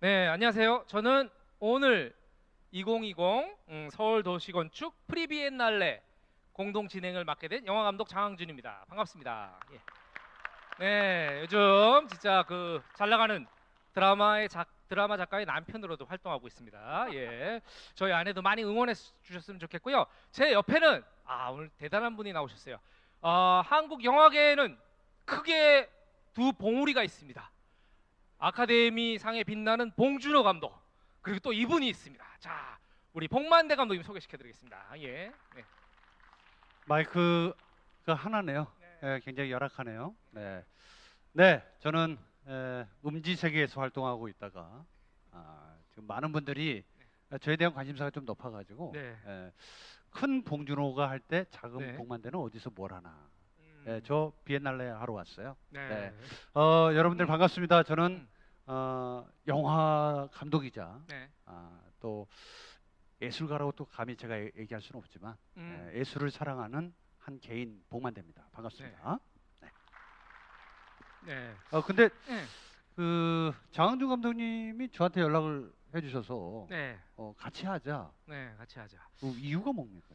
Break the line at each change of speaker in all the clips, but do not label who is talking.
네, 안녕하세요. 저는 오늘 2020 서울도시건축 프리비엔날레 공동 진행을 맡게 된 영화감독 장항준입니다. 반갑습니다. 예. 네, 요즘 진짜 그 잘 나가는 드라마 작가의 남편으로도 활동하고 있습니다. 예, 저희 아내도 많이 응원해 주셨으면 좋겠고요. 제 옆에는 오늘 대단한 분이 나오셨어요. 한국 영화계에는 크게 두 봉우리가 있습니다. 아카데미 상에 빛나는 봉준호 감독, 그리고 또 이분이 있습니다. 자, 우리 복만대 감독님 소개시켜드리겠습니다. 예. 네.
마이크가 하나네요.
네.
굉장히 열악하네요. 네, 네, 저는 음지 세계에서 활동하고 있다가 지금 많은 분들이 저에 대한 관심사가 좀 높아가지고
네.
큰 봉준호가 할 때 작은
네.
복만대는 어디서 뭘 하나.
음.
저 비엔날레 하러 왔어요.
네.
네. 여러분들 반갑습니다. 저는
음.
영화 감독이자
네.
또 예술가라고 또 감히 제가 얘기할 수는 없지만
음.
예술을 사랑하는 한 개인 복만대입니다. 반갑습니다.
네.
근데
네.
그 장항준 감독님이 저한테 연락을 해주셔서
네.
같이 하자.
네. 같이 하자.
그 이유가 뭡니까?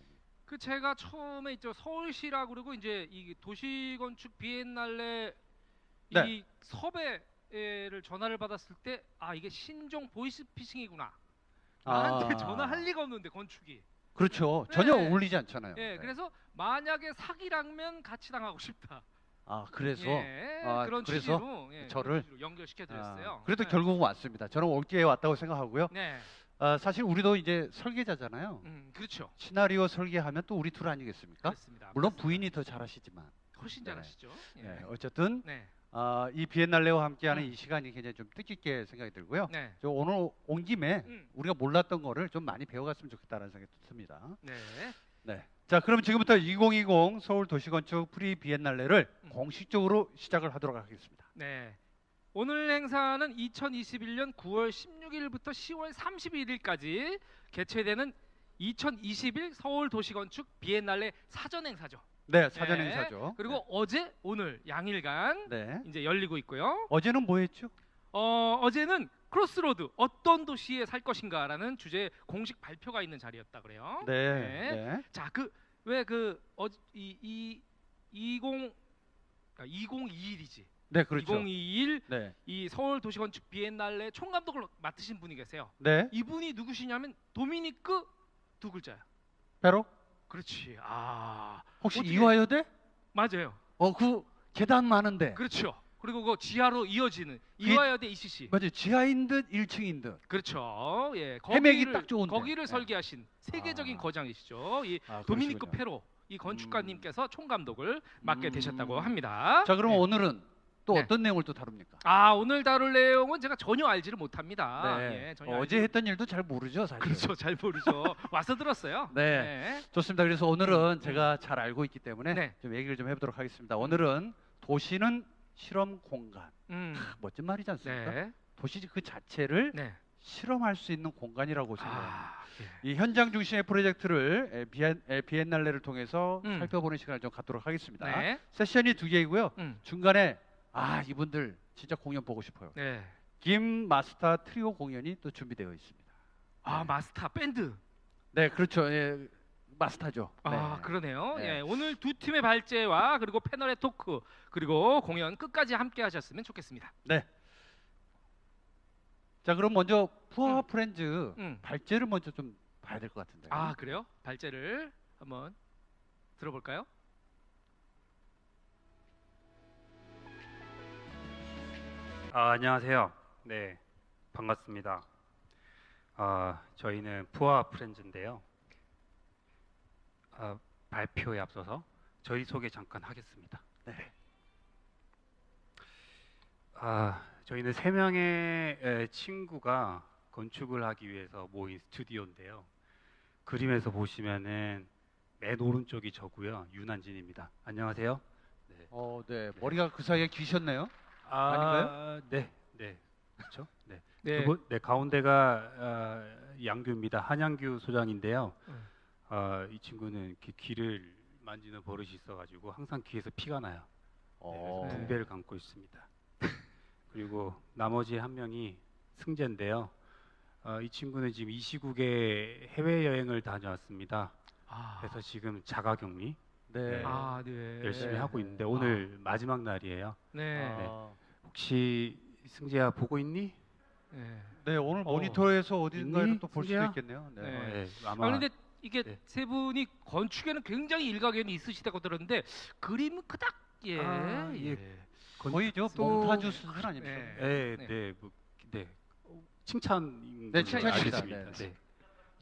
그 제가 처음에 있죠, 서울시라고 그러고 이제 이 도시건축 비엔날레
네.
이 섭외를 전화를 받았을 때 이게 신종 보이스피싱이구나. 나한테 전화할 리가 없는데 건축이.
그렇죠. 전혀
네.
어울리지 않잖아요.
예, 그래서 만약에 사기라면 같이 당하고 싶다.
그래서
예, 그런
그래서
취지로
저를
연결시켜 드렸어요.
그래도
네.
결국은 왔습니다. 저는 올 기회에 왔다고 생각하고요.
네.
사실 우리도 이제 설계자잖아요.
그렇죠.
시나리오 설계하면 또 우리 둘 아니겠습니까?
그렇습니다.
물론
맞습니다.
부인이 더 잘하시지만
훨씬
네.
잘하시죠. 예.
네, 어쨌든
네.
이 비엔날레와 함께하는
음.
이 시간이 굉장히 좀 뜻깊게 생각이 들고요.
네.
저 오늘 온 김에
음.
우리가 몰랐던 거를 좀 많이 배워갔으면 좋겠다는 생각이 듭니다.
네.
네. 자, 그럼 지금부터 2020 서울 도시건축 프리 비엔날레를 공식적으로 시작을 하도록 하겠습니다.
네. 오늘 행사는 2021년 9월 16일부터 10월 31일까지 개최되는 2021 서울 도시건축 비엔날레 사전 행사죠.
네, 사전
네.
행사죠.
그리고
네.
어제, 오늘 양일간
네.
이제 열리고 있고요.
어제는 뭐 했죠?
어제는 크로스로드 어떤 도시에 살 것인가라는 주제 공식 발표가 있는 자리였다 그래요.
네. 네.
자, 이 2021이지.
네, 그렇죠.
2021
네.
이 서울 도시건축 비엔날레 총감독을 맡으신 분이 계세요.
네.
이분이 누구시냐면 도미니크 두 글자야.
베로?
그렇지.
혹시
어떻게-
이화여대?
맞아요.
그 계단 많은데.
그렇죠. 그리고 그 지하로 이어지는
그게-
이화여대 ECC.
맞아요. 지하인 듯 1층인 듯.
그렇죠. 예,
헤매기 딱 좋은데.
거기를
네.
설계하신 세계적인 거장이시죠. 이
그러시군요.
도미니크 페로 이 건축가님께서 총감독을 맡게 되셨다고 합니다.
자, 그럼
네.
오늘은 또
네.
어떤 내용을 또 다룹니까?
오늘 다룰 내용은 제가 전혀 알지를 못합니다.
네.
예, 전혀
어제 했던 일도 잘 모르죠, 사실.
그렇죠. 잘 모르죠. 와서 들었어요.
네. 좋습니다. 그래서 오늘은
음.
제가 잘 알고 있기 때문에
네.
좀 얘기를 좀 해보도록 하겠습니다. 오늘은 도시는 실험 공간. 멋진 말이지 않습니까?
네.
도시 그 자체를
네.
실험할 수 있는 공간이라고 생각합니다.
예.
이 현장 중심의 프로젝트를 비엔날레를 통해서
음.
살펴보는 시간을 좀 갖도록 하겠습니다.
네.
세션이 2개이고요.
음.
중간에 이분들 진짜 공연 보고 싶어요.
네.
김 마스터 트리오 공연이 또 준비되어 있습니다. 네.
마스터 밴드.
네, 그렇죠. 예, 마스터죠. 네.
그러네요.
네.
예, 오늘 두 팀의 발제와 그리고 패널의 토크 그리고 공연 끝까지 함께 하셨으면 좋겠습니다.
네. 자, 그럼 먼저 푸아 프렌즈
음.
발제를 먼저 좀 봐야 될 것 같은데.
그래요? 발제를 한번 들어볼까요?
안녕하세요. 네, 반갑습니다. 저희는 푸아 프렌즈인데요. 발표에 앞서서 저희 소개 잠깐 하겠습니다.
네.
저희는 3명의 친구가 건축을 하기 위해서 모인 스튜디오인데요. 그림에서 보시면은 맨 오른쪽이 저고요. 유난진입니다. 안녕하세요. 네.
네. 머리가 그 사이에 기셨네요.
아닌가요? 네, 네, 그렇죠. 네.
네.
가운데가 양규입니다. 한양규 소장인데요.
음.
이 친구는 이렇게 귀를 만지는 버릇이 있어가지고 항상 귀에서 피가 나요. 네, 그래서
네.
분배를 감고 있습니다. 그리고 나머지 한 명이 승재인데요. 이 친구는 지금 이 시국에 해외 여행을 다녀왔습니다.
아,
그래서 지금 자가격리
네.
아, 네.
열심히
네.
하고 있는데 오늘 마지막 날이에요.
네.
아,
혹시 승재야 보고 있니?
네.
네, 오늘 모니터에서 어딘가에서
있니?
또 볼 수도
승재야?
있겠네요. 네.
네.
네,
아,
아마
근데 이게
네.
세 분이 건축에는 굉장히 일가견이 있으시다고 들었는데 그림은 그닥 예.
아, 예.
예.
거의 저
또-
몽타주 수준 아닙니까?
네.
네,
네.
네, 네. 칭찬인
네,
걸로
칭찬입니다.
알겠습니다.
네.
네.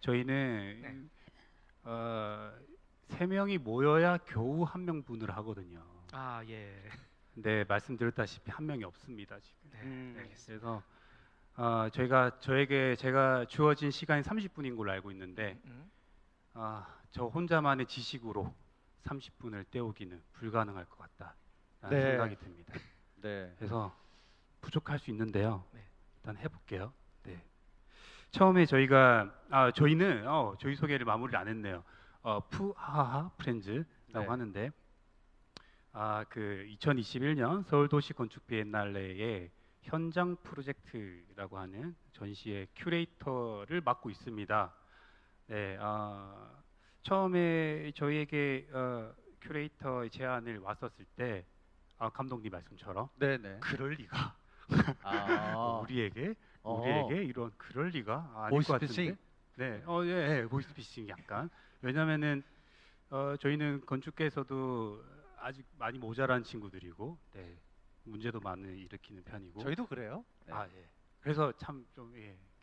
저희는
네.
세 명이 모여야 겨우 한 명분을 하거든요.
아, 예.
근데 말씀드렸다시피 한 명이 없습니다 지금.
네.
음.
알겠습니다.
그래서 제가 주어진 시간이 30분인 걸로 알고 있는데
음.
저 혼자만의 지식으로 30분을 때우기는 불가능할 것 같다라는
네.
생각이 듭니다.
네.
그래서 부족할 수 있는데요.
네.
일단 해볼게요. 네. 처음에 저희는 저희 소개를 마무리를 안 했네요. 푸하하 프렌즈라고
네.
하는데 그 2021년 서울도시 건축 비엔날레의 현장 프로젝트라고 하는 전시의 큐레이터를 맡고 있습니다. 네, 처음에 저희에게 큐레이터의 제안을 왔었을 때 감독님 말씀처럼
네, 네.
그럴 리가
아.
우리에게
어.
이런 그럴 리가 아닐 것
보이스피싱?
같은데. 네, 예, 보이스피싱 약간. 왜냐면은 저희는 건축계에서도 아직 많이 모자란 친구들이고, 네, 문제도 많이 일으키는 편이고.
저희도 그래요. 네.
예. 그래서 참 좀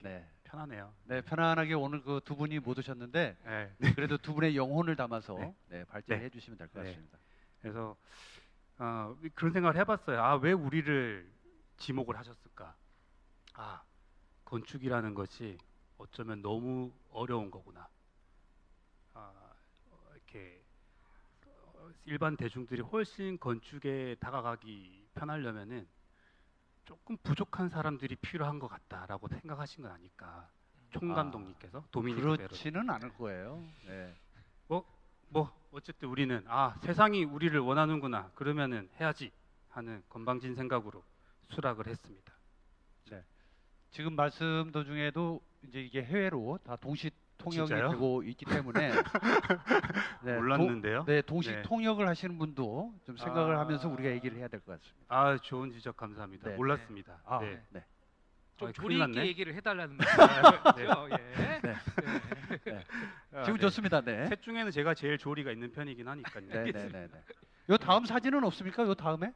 네.
편하네요.
네, 편안하게 오늘 그 두 분이 못 오셨는데
네.
그래도 두 분의 영혼을 담아서
네.
네, 발제해
네.
주시면 될 것
네.
같습니다.
그래서 그런 생각을 해봤어요. 왜 우리를 지목을 하셨을까? 건축이라는 것이 어쩌면 너무 어려운 거구나. 이렇게 일반 대중들이 훨씬 건축에 다가가기 편하려면은 조금 부족한 사람들이 필요한 것 같다라고 생각하신 건 아닐까. 총감독님께서 도미니크 베로.
그렇지는 않을 거예요. 네.
어쨌든 우리는 세상이 우리를 원하는구나. 그러면은 해야지 하는 건방진 생각으로 수락을 했습니다.
지금 말씀 도중에도 이제 이게 해외로 다 동시 통역이
진짜요?
되고 있기 때문에 네,
몰랐는데요.
네, 동시
네.
통역을 하시는 분도 좀 생각을 하면서 우리가 얘기를 해야 될 것 같습니다.
좋은 지적 감사합니다.
네.
몰랐습니다.
아,
네.
네.
좀
큰일
조리 있게
났네.
얘기를 해달라는 말이죠. 예.
네.
아,
지금
네.
좋습니다. 네.
셋 중에는 제가 제일 조리가 있는 편이긴 하니까요.
네, 네, 네, 네. 요 다음 사진은 없습니까? 요 다음에?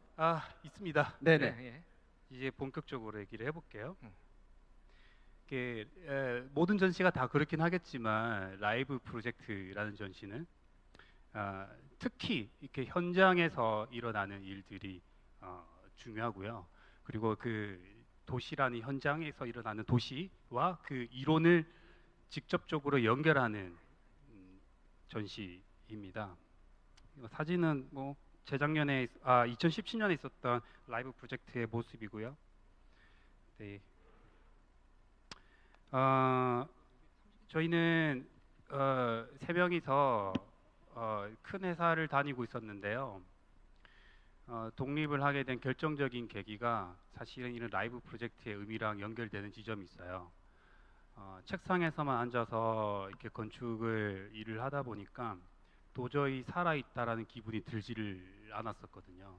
있습니다.
네, 네.
예.
이제 본격적으로 얘기를 해볼게요.
음.
모든 전시가 다 그렇긴 하겠지만 라이브 프로젝트라는 전시는 특히 이렇게 현장에서 일어나는 일들이 중요하고요. 그리고 그 도시라는 현장에서 일어나는 도시와 그 이론을 직접적으로 연결하는 전시입니다. 이거 사진은 재작년에 2017년에 있었던 라이브 프로젝트의 모습이고요. 네. 저희는 세 명이서 큰 회사를 다니고 있었는데요. 독립을 하게 된 결정적인 계기가 사실은 이런 라이브 프로젝트의 의미랑 연결되는 지점이 있어요. 책상에서만 앉아서 이렇게 건축을 일을 하다 보니까 도저히 살아있다라는 기분이 들지를 않았었거든요.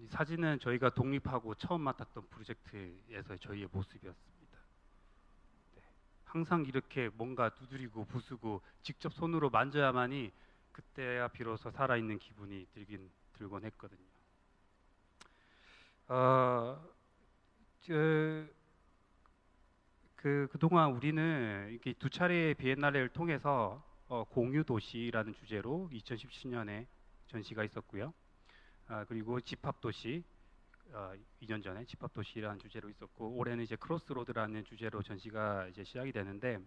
이 사진은 저희가 독립하고 처음 맡았던 프로젝트에서 저희의 모습이었습니다. 네. 항상 이렇게 뭔가 두드리고 부수고 직접 손으로 만져야만이 그때야 비로소 살아있는 기분이 들곤 했거든요. 그동안 우리는 이렇게 두 차례의 비엔날레를 통해서 공유 도시라는 주제로 2017년에 전시가 있었고요. 그리고 집합 도시 2년 전에 집합 도시라는 주제로 있었고 올해는 이제 크로스로드라는 주제로 전시가 이제 시작이 되는데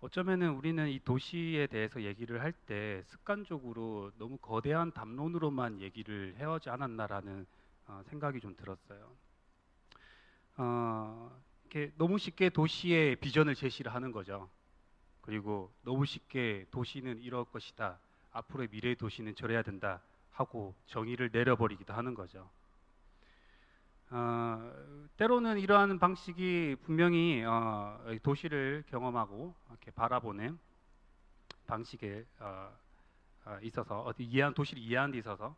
어쩌면은 우리는 이 도시에 대해서 얘기를 할 때 습관적으로 너무 거대한 담론으로만 얘기를 해오지 않았나라는 생각이 좀 들었어요. 이렇게 너무 쉽게 도시의 비전을 제시를 하는 거죠. 그리고 너무 쉽게 도시는 이럴 것이다. 앞으로의 미래의 도시는 저래야 된다 하고 정의를 내려버리기도 하는 거죠. 때로는 이러한 방식이 분명히 도시를 경험하고 이렇게 바라보는 방식에 있어서 도시를 이해하는 데 있어서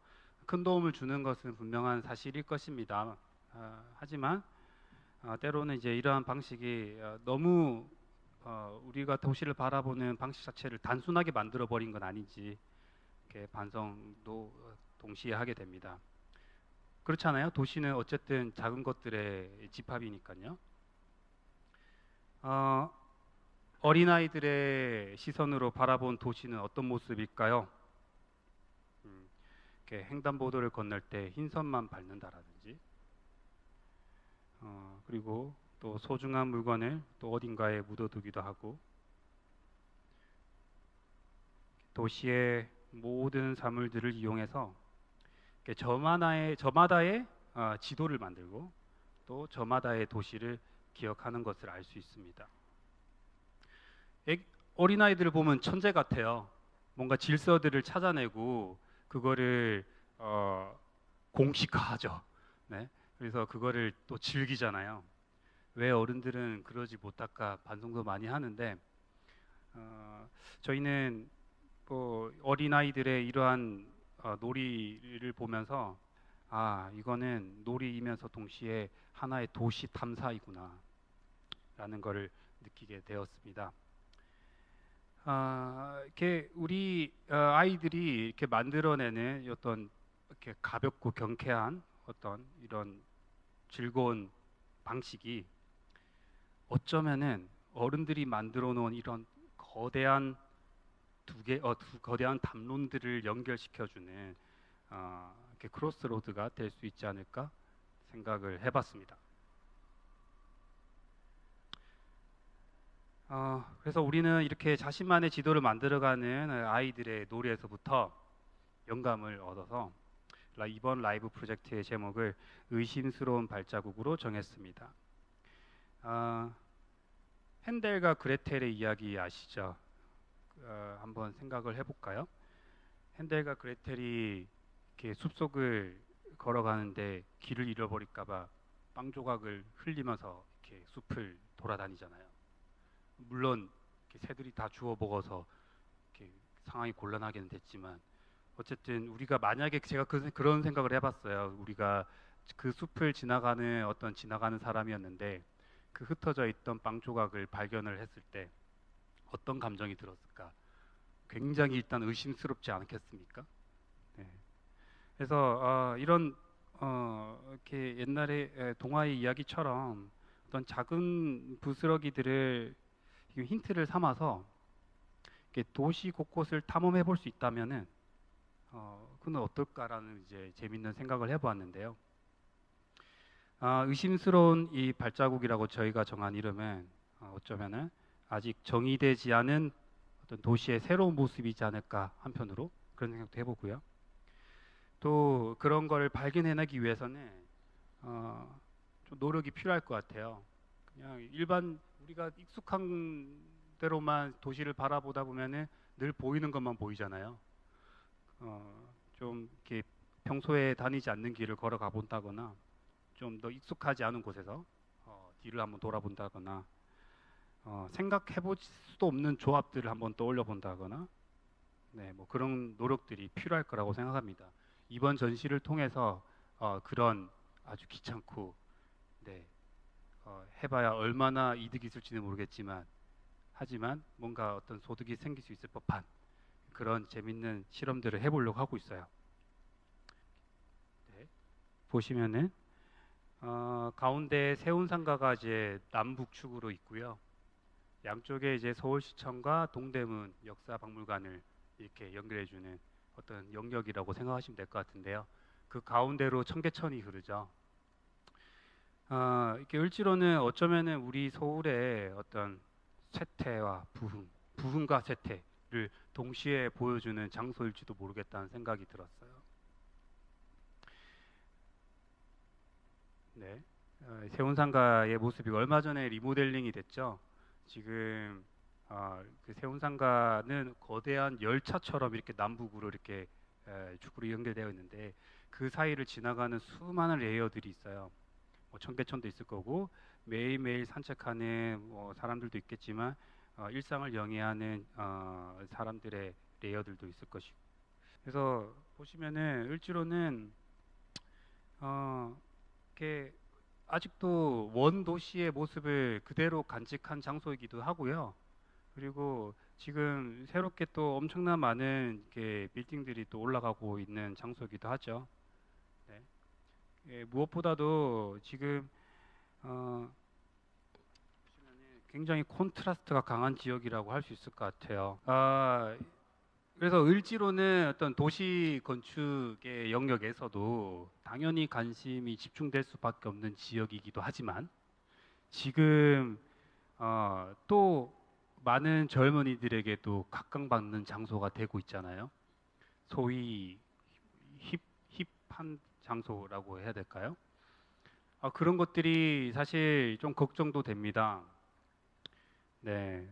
큰 도움을 주는 것은 분명한 사실일 것입니다. 하지만 때로는 이제 이러한 방식이 너무 우리가 도시를 바라보는 방식 자체를 단순하게 만들어 버린 건 아닌지 이렇게 반성도 동시에 하게 됩니다. 그렇잖아요. 도시는 어쨌든 작은 것들의 집합이니까요. 어린아이들의 시선으로 바라본 도시는 어떤 모습일까요? 이렇게 횡단보도를 건널 때 흰선만 밟는다라든지, 그리고 또 소중한 물건을 또 어딘가에 묻어두기도 하고, 도시의 모든 사물들을 이용해서 저마다의 지도를 만들고 또 저마다의 도시를 기억하는 것을 알 수 있습니다. 어린아이들을 보면 천재 같아요. 뭔가 질서들을 찾아내고 그거를 공식화하죠. 네? 그래서 그거를 또 즐기잖아요. 왜 어른들은 그러지 못할까 반성도 많이 하는데 저희는 어린아이들의 이러한 놀이를 보면서 이거는 놀이이면서 동시에 하나의 도시 탐사이구나 라는 것을 느끼게 되었습니다. 이렇게 우리 아이들이 이렇게 만들어내는 어떤 이렇게 가볍고 경쾌한 어떤 이런 즐거운 방식이 어쩌면은 어른들이 만들어 놓은 이런 거대한 거대한 담론들을 연결시켜주는 이렇게 크로스로드가 될 수 있지 않을까 생각을 해봤습니다. 그래서 우리는 이렇게 자신만의 지도를 만들어가는 아이들의 놀이에서부터 영감을 얻어서 이번 라이브 프로젝트의 제목을 의심스러운 발자국으로 정했습니다. 헨델과 그레텔의 이야기 아시죠? 한번 생각을 해볼까요? 헨델과 그레텔이 이렇게 숲속을 걸어가는데 길을 잃어버릴까봐 빵 조각을 흘리면서 이렇게 숲을 돌아다니잖아요. 물론 새들이 다 주워 먹어서 이렇게 상황이 곤란하게는 됐지만 어쨌든 우리가 만약에 제가 그런 생각을 해봤어요. 우리가 그 숲을 지나가는 사람이었는데 그 흩어져 있던 빵 조각을 발견을 했을 때 어떤 감정이 들었을까? 굉장히 일단 의심스럽지 않겠습니까? 네. 그래서 이런 이렇게 옛날에 동화의 이야기처럼 어떤 작은 부스러기들을 힌트를 삼아서 이렇게 도시 곳곳을 탐험해 볼 수 있다면은 그는 어떨까라는 이제 재밌는 생각을 해보았는데요. 의심스러운 이 발자국이라고 저희가 정한 이름은 어쩌면은 아직 정의되지 않은 어떤 도시의 새로운 모습이지 않을까 한편으로 그런 생각도 해보고요. 또 그런 걸 발견해내기 위해서는 좀 노력이 필요할 것 같아요. 그냥 일반 우리가 익숙한 대로만 도시를 바라보다 보면은 늘 보이는 것만 보이잖아요. 좀 이렇게 평소에 다니지 않는 길을 걸어가 본다거나 좀 더 익숙하지 않은 곳에서 뒤를 한번 돌아본다거나 생각해볼 수도 없는 조합들을 한번 떠올려 본다거나 네, 뭐 그런 노력들이 필요할 거라고 생각합니다. 이번 전시를 통해서 그런 아주 귀찮고 네, 해봐야 얼마나 이득이 있을지는 모르겠지만 하지만 뭔가 어떤 소득이 생길 수 있을 법한 그런 재밌는 실험들을 해보려고 하고 있어요. 네, 보시면은 가운데 세운상가가 이제 남북축으로 있고요. 양쪽에 이제 서울시청과 동대문 역사박물관을 이렇게 연결해주는 어떤 영역이라고 생각하시면 될 것 같은데요. 그 가운데로 청계천이 흐르죠. 이렇게 을지로는 어쩌면은 우리 서울의 어떤 쇠퇴와 부흥과 쇠퇴를 동시에 보여주는 장소일지도 모르겠다는 생각이 들었어요. 네, 세운상가의 모습이 얼마 전에 리모델링이 됐죠. 지금 그 세운상가는 거대한 열차처럼 이렇게 남북으로 이렇게 축으로 연결되어 있는데 그 사이를 지나가는 수많은 레이어들이 있어요. 뭐 청계천도 있을 거고 매일매일 산책하는 뭐 사람들도 있겠지만 일상을 영위하는 사람들의 레이어들도 있을 것이고 그래서 보시면은 을지로는 이렇게 아직도 원도시의 모습을 그대로 간직한 장소이기도 하고요. 그리고 지금 새롭게 또 엄청난 많은 이렇게 빌딩들이 또 올라가고 있는 장소이기도 하죠. 네. 예, 무엇보다도 지금 보시면은 굉장히 콘트라스트가 강한 지역이라고 할 수 있을 것 같아요. 그래서 을지로는 어떤 도시 건축의 영역에서도 당연히 관심이 집중될 수밖에 없는 지역이기도 하지만 지금 또 많은 젊은이들에게도 각광받는 장소가 되고 있잖아요. 소위 힙한 장소라고 해야 될까요? 그런 것들이 사실 좀 걱정도 됩니다. 네,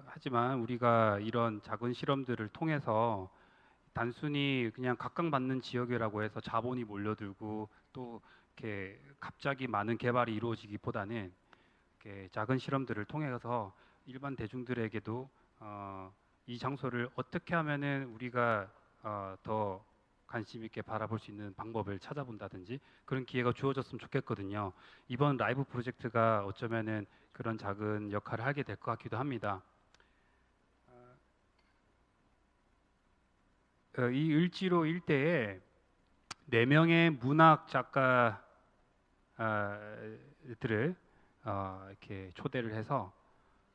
하지만 우리가 이런 작은 실험들을 통해서 단순히 그냥 각광받는 지역이라고 해서 자본이 몰려들고 또 이렇게 갑자기 많은 개발이 이루어지기보다는 이렇게 작은 실험들을 통해서 일반 대중들에게도 이 장소를 어떻게 하면은 우리가 더 관심 있게 바라볼 수 있는 방법을 찾아본다든지 그런 기회가 주어졌으면 좋겠거든요. 이번 라이브 프로젝트가 어쩌면은 그런 작은 역할을 하게 될 것 같기도 합니다. 이 을지로 일대에 4명의 문학 작가들을 이렇게 초대를 해서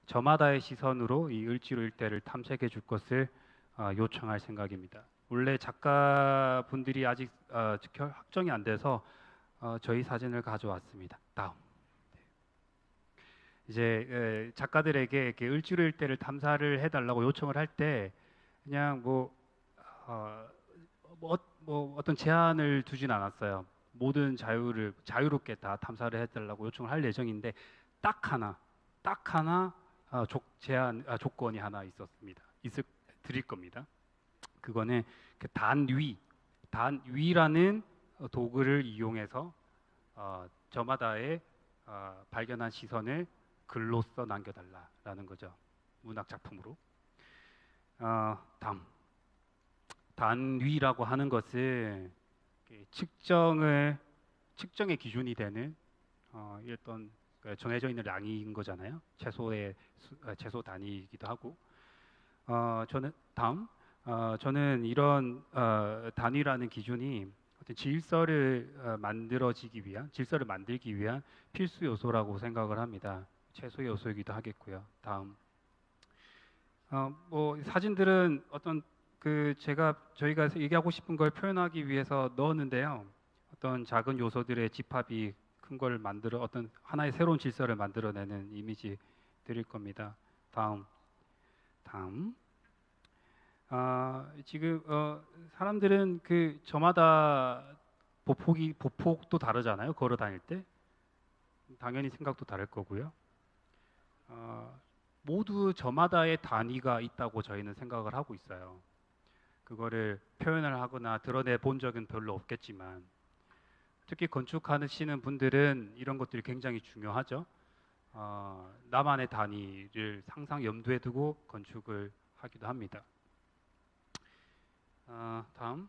저마다의 시선으로 이 을지로 일대를 탐색해 줄 것을 요청할 생각입니다. 원래 작가분들이 아직 확정이 안 돼서 저희 사진을 가져왔습니다. 다음. 이제 작가들에게 이렇게 을지로 일대를 탐사를 해달라고 요청을 할 때 그냥 어떤 제한을 두진 않았어요. 모든 자유롭게 다 탐사를 해달라고 요청을 할 예정인데 딱 하나 조건이 하나 있었습니다. 드릴 겁니다. 그거는 그 단위라는 도구를 이용해서 저마다의 발견한 시선을 글로써 남겨달라라는 거죠. 문학 작품으로. 다음. 단위라고 하는 것은 측정의 기준이 되는 어떤 정해져 있는 량인 거잖아요. 최소 단위이기도 하고. 저는 이런 단위라는 기준이 어떤 질서를 만들기 위한 필수 요소라고 생각을 합니다. 최소 요소이기도 하겠고요. 다음. 사진들은 어떤 저희가 얘기하고 싶은 걸 표현하기 위해서 넣었는데요. 어떤 작은 요소들의 집합이 큰 걸 어떤 하나의 새로운 질서를 만들어내는 이미지 드릴 겁니다. 다음. 지금 사람들은 저마다 보폭도 다르잖아요. 걸어 다닐 때 당연히 생각도 다를 거고요. 모두 저마다의 단위가 있다고 저희는 생각을 하고 있어요. 그거를 표현을 하거나 드러내 본 적은 별로 없겠지만 특히 건축하시는 분들은 이런 것들이 굉장히 중요하죠. 나만의 단위를 항상 염두에 두고 건축을 하기도 합니다. 다음.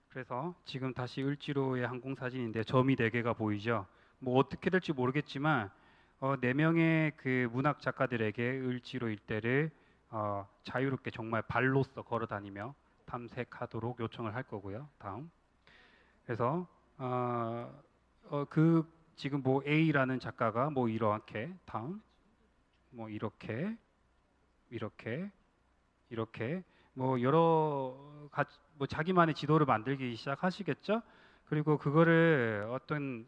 그래서 지금 다시 을지로의 항공사진인데 점이 4개가 보이죠. 뭐 어떻게 될지 모르겠지만 4명의 그 문학 작가들에게 을지로 일대를 자유롭게 정말 발로써 걸어 다니며 탐색하도록 요청을 할 거고요. 다음. 그래서 지금 A라는 작가가 이렇게 다음 이렇게 여러 가지 자기만의 지도를 만들기 시작하시겠죠. 그리고 그거를 어떤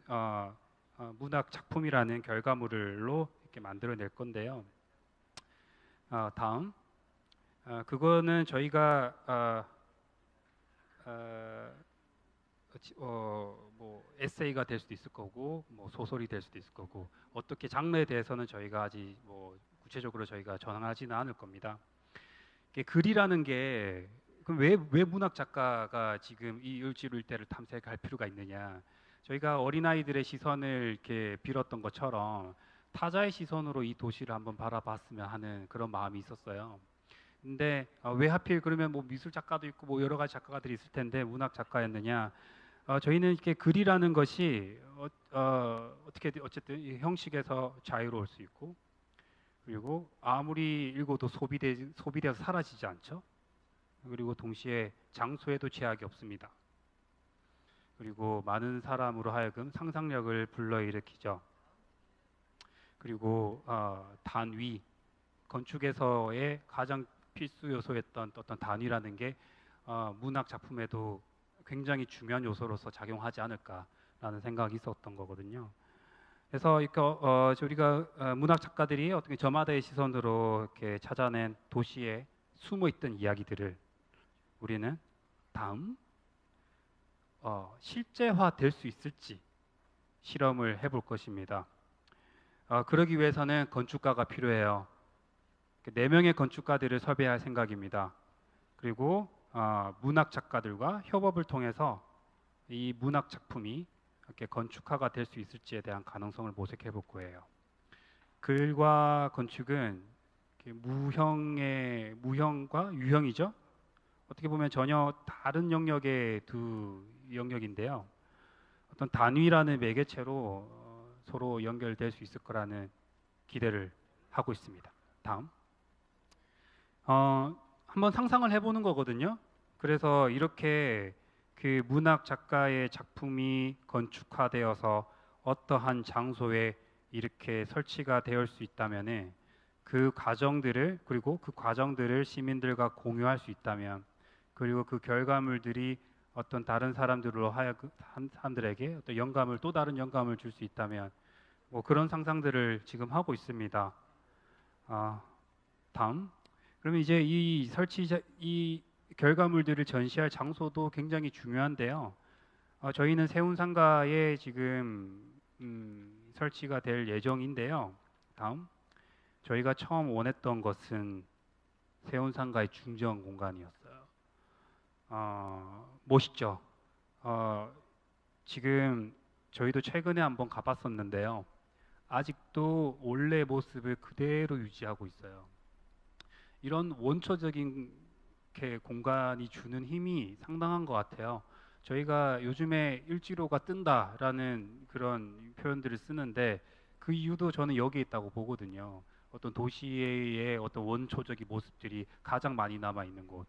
문학 작품이라는 결과물로 이렇게 만들어낼 건데요. 다음. 그거는 저희가 에세이가 될 수도 있을 거고 소설이 될 수도 있을 거고 어떻게 장르에 대해서는 저희가 아직 구체적으로 저희가 전하지는 않을 겁니다. 글이라는 게 그럼 왜 문학 작가가 지금 이 을지로 일대를 탐색할 필요가 있느냐? 저희가 어린아이들의 시선을 이렇게 빌었던 것처럼 타자의 시선으로 이 도시를 한번 바라봤으면 하는 그런 마음이 있었어요. 근데 왜 하필 그러면 뭐 미술 작가도 있고 뭐 여러 가지 작가들이 있을 텐데 문학 작가였느냐? 저희는 이렇게 글이라는 것이 어떻게 어쨌든 이 형식에서 자유로울 수 있고 그리고 아무리 읽어도 소비돼서 사라지지 않죠. 그리고 동시에 장소에도 제약이 없습니다. 그리고 많은 사람으로 하여금 상상력을 불러일으키죠. 그리고 단위, 건축에서의 가장 필수 요소였던 어떤 단위라는 게 문학 작품에도 굉장히 중요한 요소로서 작용하지 않을까라는 생각이 있었던 거거든요. 그래서 우리가 문학 작가들이 어떻게 저마다의 시선으로 이렇게 찾아낸 도시에 숨어 있던 이야기들을 우리는 다음 실제화될 수 있을지 실험을 해볼 것입니다. 그러기 위해서는 건축가가 필요해요. 4명의 건축가들을 섭외할 생각입니다. 그리고 문학 작가들과 협업을 통해서 이 문학 작품이 이렇게 건축화가 될 수 있을지에 대한 가능성을 모색해 볼 거예요. 글과 건축은 무형과 유형이죠. 어떻게 보면 전혀 다른 영역의 두 영역인데요. 어떤 단위라는 매개체로 서로 연결될 수 있을 거라는 기대를 하고 있습니다. 다음. 한번 상상을 해보는 거거든요. 그래서 이렇게 그 문학 작가의 작품이 건축화되어서 어떠한 장소에 이렇게 설치가 되어 수 있다면은 그 과정들을 그리고 그 과정들을 시민들과 공유할 수 있다면 그리고 그 결과물들이 어떤 다른 사람들로 하여금 사람들에게 어떤 영감을 또 다른 영감을 줄 수 있다면 뭐 그런 상상들을 지금 하고 있습니다. 다음. 그러면 이제 이 결과물들을 전시할 장소도 굉장히 중요한데요. 저희는 세운상가에 지금 설치가 될 예정인데요. 다음. 저희가 처음 원했던 것은 세운상가의 중정 공간이었어요. 멋있죠. 지금 저희도 최근에 한번 가봤었는데요. 아직도 원래 모습을 그대로 유지하고 있어요. 이런 원초적인 공간이 주는 힘이 상당한 것 같아요. 저희가 요즘에 일지로가 뜬다라는 그런 표현들을 쓰는데 그 이유도 저는 여기에 있다고 보거든요. 어떤 도시의 어떤 원초적인 모습들이 가장 많이 남아 있는 곳,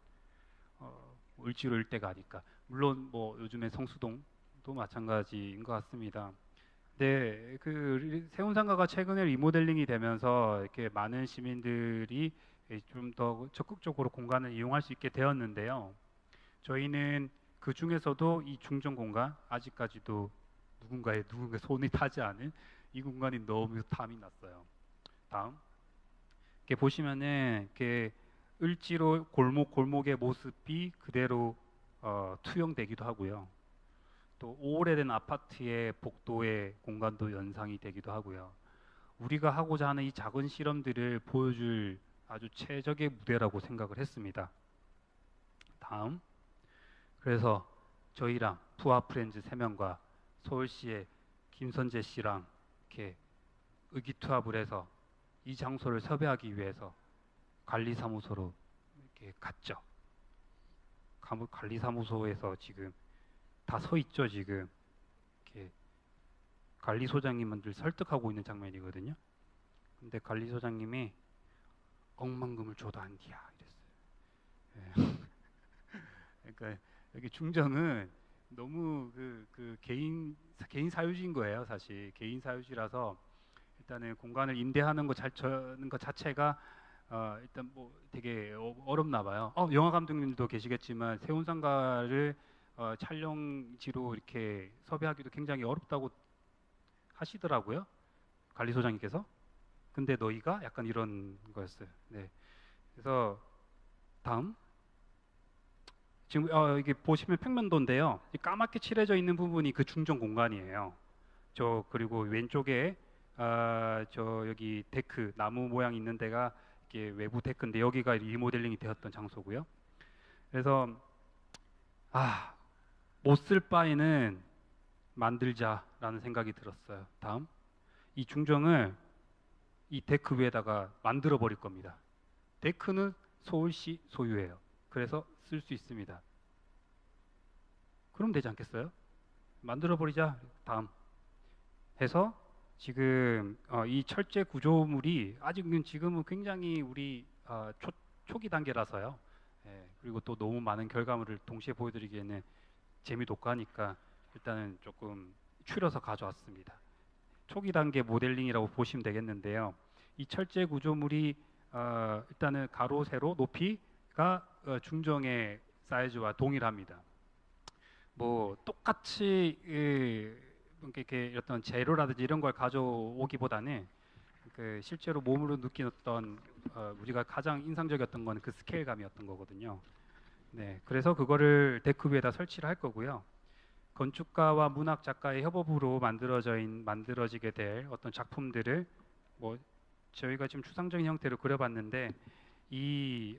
을지로 일대가 아닐까. 물론 뭐 요즘에 성수동도 마찬가지인 것 같습니다. 네, 그 세운상가가 최근에 리모델링이 되면서 이렇게 많은 시민들이 좀 더 적극적으로 공간을 이용할 수 있게 되었는데요. 저희는 그 중에서도 이 중정 공간 아직까지도 누군가의 손이 타지 않은 이 공간이 너무 탐이 났어요. 다음. 이렇게 보시면은 이렇게 을지로 골목의 모습이 그대로 투영되기도 하고요. 또 오래된 아파트의 복도의 공간도 연상이 되기도 하고요. 우리가 하고자 하는 이 작은 실험들을 보여줄 아주 최적의 무대라고 생각을 했습니다. 다음. 그래서 저희랑 부하 프렌즈 3명과 서울시의 김선재 씨랑 이렇게 의기투합을 해서 이 장소를 섭외하기 위해서 관리사무소로 이렇게 갔죠. 관리사무소에서 지금 다 서 있죠. 지금 이렇게 관리소장님들 설득하고 있는 장면이거든요. 근데 관리소장님이 억만금을 줘도 안 돼야 이랬어요. 예. 그러니까 여기 중정은 너무 그 개인 사유지인 거예요. 사실 개인 사유지라서 일단은 공간을 임대하는 것 자체가 일단 뭐 되게 어렵나 봐요. 영화 감독님도 계시겠지만 세운상가를 촬영지로 이렇게 섭외하기도 굉장히 어렵다고 하시더라고요. 관리소장님께서. 근데 너희가 약간 이런 거였어요. 네. 그래서 다음. 지금 이게 보시면 평면도인데요. 까맣게 칠해져 있는 부분이 그 중정 공간이에요. 그리고 왼쪽에 여기 데크 나무 모양 있는 데가 이게 외부 데크인데 여기가 리모델링이 되었던 장소고요. 그래서 못 쓸 바에는 만들자라는 생각이 들었어요. 다음, 이 중정을 이 데크 위에다가 만들어 버릴 겁니다. 데크는 서울시 소유예요. 그래서 쓸 수 있습니다. 그럼 되지 않겠어요? 만들어 버리자. 다음 해서 지금 이 철제 구조물이 아직은 지금은 굉장히 우리 초기 단계라서요. 예, 그리고 또 너무 많은 결과물을 동시에 보여드리기에는 재미도 없고 하니까 일단은 조금 추려서 가져왔습니다. 초기 단계 모델링이라고 보시면 되겠는데요. 이 철제 구조물이 일단은 가로 세로 높이가 중정의 사이즈와 동일합니다. 뭐 똑같이 이렇게 어떤 재료라든지 이런 걸 가져오기보다는 그 실제로 몸으로 느낀 어떤 우리가 가장 인상적이었던 건 그 스케일감이었던 거거든요. 네, 그래서 그거를 데크 위에다 설치를 할 거고요. 건축가와 문학 작가의 협업으로 만들어지게 될 어떤 작품들을 뭐 저희가 지금 추상적인 형태로 그려봤는데 이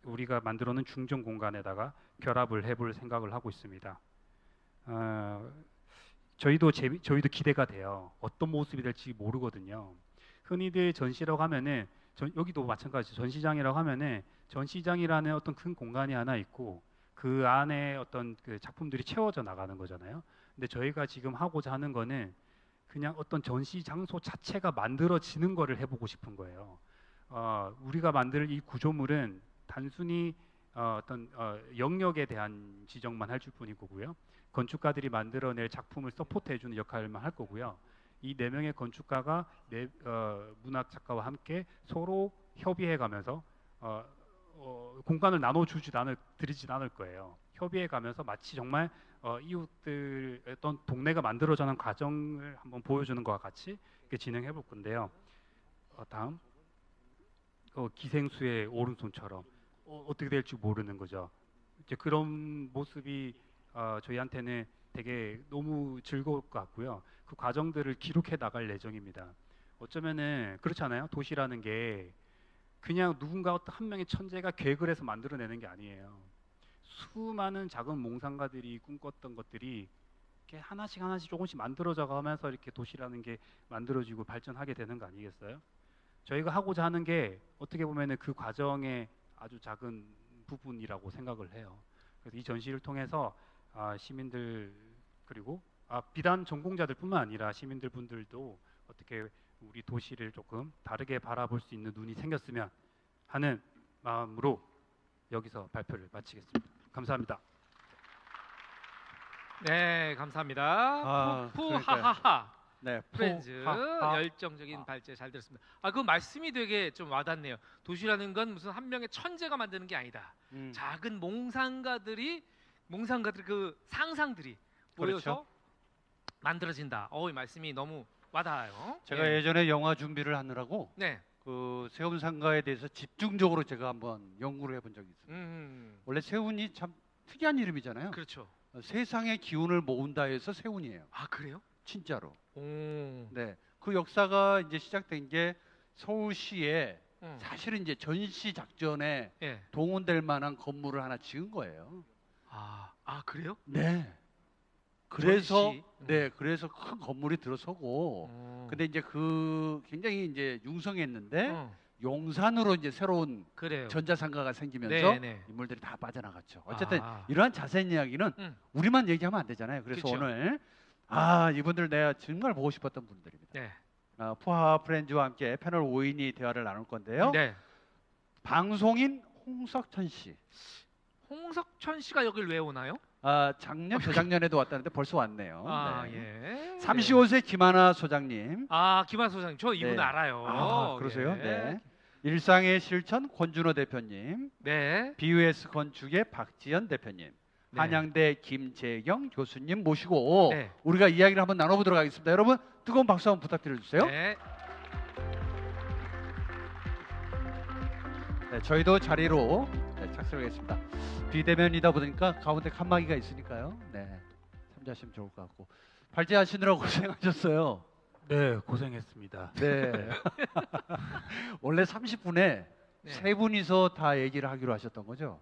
우리가 만들어놓은 중정 공간에다가 결합을 해볼 생각을 하고 있습니다. 저희도 기대가 돼요. 어떤 모습이 될지 모르거든요. 흔히들 전시라고 하면은 여기도 마찬가지 전시장이라고 하면은 전시장이라는 어떤 큰 공간이 하나 있고 그 안에 어떤 그 작품들이 채워져 나가는 거잖아요. 근데 저희가 지금 하고자 하는 거는 그냥 어떤 전시 장소 자체가 만들어지는 거를 해보고 싶은 거예요. 우리가 만들 이 구조물은 단순히 어떤 영역에 대한 지적만 할 뿐이고요. 건축가들이 만들어낼 작품을 서포트해주는 역할만 할 거고요. 이 네 명의 건축가가 문학 작가와 함께 서로 협의해가면서 공간을 드리진 않을 거예요. 협의해가면서 마치 정말 이웃들 어떤 동네가 만들어지는 과정을 한번 보여주는 것과 같이 이렇게 진행해 볼 건데요. 다음 기생수의 오른손처럼 어떻게 될지 모르는 거죠. 이제 그런 모습이 저희한테는 되게 너무 즐거울 것 같고요. 그 과정들을 기록해 나갈 예정입니다. 어쩌면은 그렇잖아요. 도시라는 게 그냥 누군가 어떤 한 명의 천재가 계획을 해서 만들어내는 게 아니에요. 수많은 작은 몽상가들이 꿈꿨던 것들이 이렇게 하나씩 조금씩 만들어져 가면서 이렇게 도시라는 게 만들어지고 발전하게 되는 거 아니겠어요? 저희가 하고자 하는 게 어떻게 보면은 그 과정의 아주 작은 부분이라고 생각을 해요. 그래서 이 전시를 통해서 시민들 그리고 비단 전공자들뿐만 아니라 시민들 분들도 어떻게 우리 도시를 조금 다르게 바라볼 수 있는 눈이 생겼으면 하는 마음으로 여기서 발표를 마치겠습니다. 감사합니다.
네, 감사합니다. 푸하하하
네,
프렌즈
푸하하.
열정적인 발제 잘 들었습니다. 그 말씀이 되게 좀 와닿네요. 도시라는 건 무슨 한 명의 천재가 만드는 게 아니다. 작은 몽상가들이 그 상상들이 모여서
그렇죠.
만들어진다. 이 말씀이 너무 와닿아요.
제가 예전에 영화 준비를 하느라고
네.
그 세운상가에 대해서 집중적으로 제가 한번 연구를 해본 적이 있습니다. 원래 세운이 참 특이한 이름이잖아요.
그렇죠.
세상의 기운을 모은다 해서 세운이에요.
그래요?
진짜로.
오.
네, 그 역사가 이제 시작된 게 서울시에
음.
사실은 이제 전시 작전에
예.
동원될 만한 건물을 하나 지은 거예요.
그래요?
네. 그래서
전시?
네, 그래서 큰 건물이 들어서고. 근데 이제 그 굉장히 이제 융성했는데 용산으로 이제 새로운
그래요.
전자상가가 생기면서
네.
인물들이 다 빠져나갔죠. 어쨌든
아.
이러한 자세한 이야기는 우리만 얘기하면 안 되잖아요. 그래서
그쵸.
오늘 이분들 내가 정말 보고 싶었던 분들입니다.
네.
푸하 프렌즈와 함께 패널 5인이 대화를 나눌 건데요.
네.
방송인 홍석천 씨.
홍석천 씨가 여길 왜 오나요?
작년, 재작년에도 왔다는데 벌써 왔네요. 네.
예.
35세 김하나 소장님.
김한 소장님, 저 이분
네.
알아요.
그러세요?
예.
네. 일상의 실천 권준호 대표님.
네.
BUS 건축의 박지연 대표님.
네.
한양대 김재경 교수님 모시고
네.
우리가 이야기를 한번 나눠보도록 하겠습니다. 여러분 뜨거운 박수 한번 부탁드려주세요.
네.
네, 저희도 자리로 착석하겠습니다. 비대면이다 보니까 가운데 칸막이가 있으니까요. 네, 참조하시면 좋을 것 같고. 발제하시느라고 고생하셨어요.
네, 고생했습니다.
네. 원래 30분에
네.
세 분이서 다 얘기를 하기로 하셨던 거죠?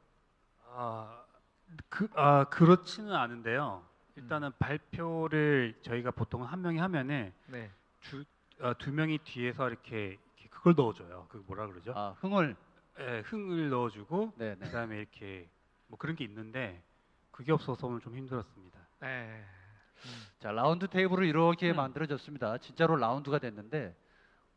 그렇지는 않은데요. 일단은 발표를 저희가 보통 한 명이 하면은
네.
두 명이 뒤에서 이렇게 그걸 넣어줘요. 그 뭐라 그러죠?
아, 흥을.
예, 흥을 넣어주고
네, 네.
그다음에 이렇게 뭐 그런 게 있는데 그게 없어서 오늘 좀 힘들었습니다.
네.
자, 라운드 테이블을 이렇게
음.
만들어졌습니다. 진짜로 라운드가 됐는데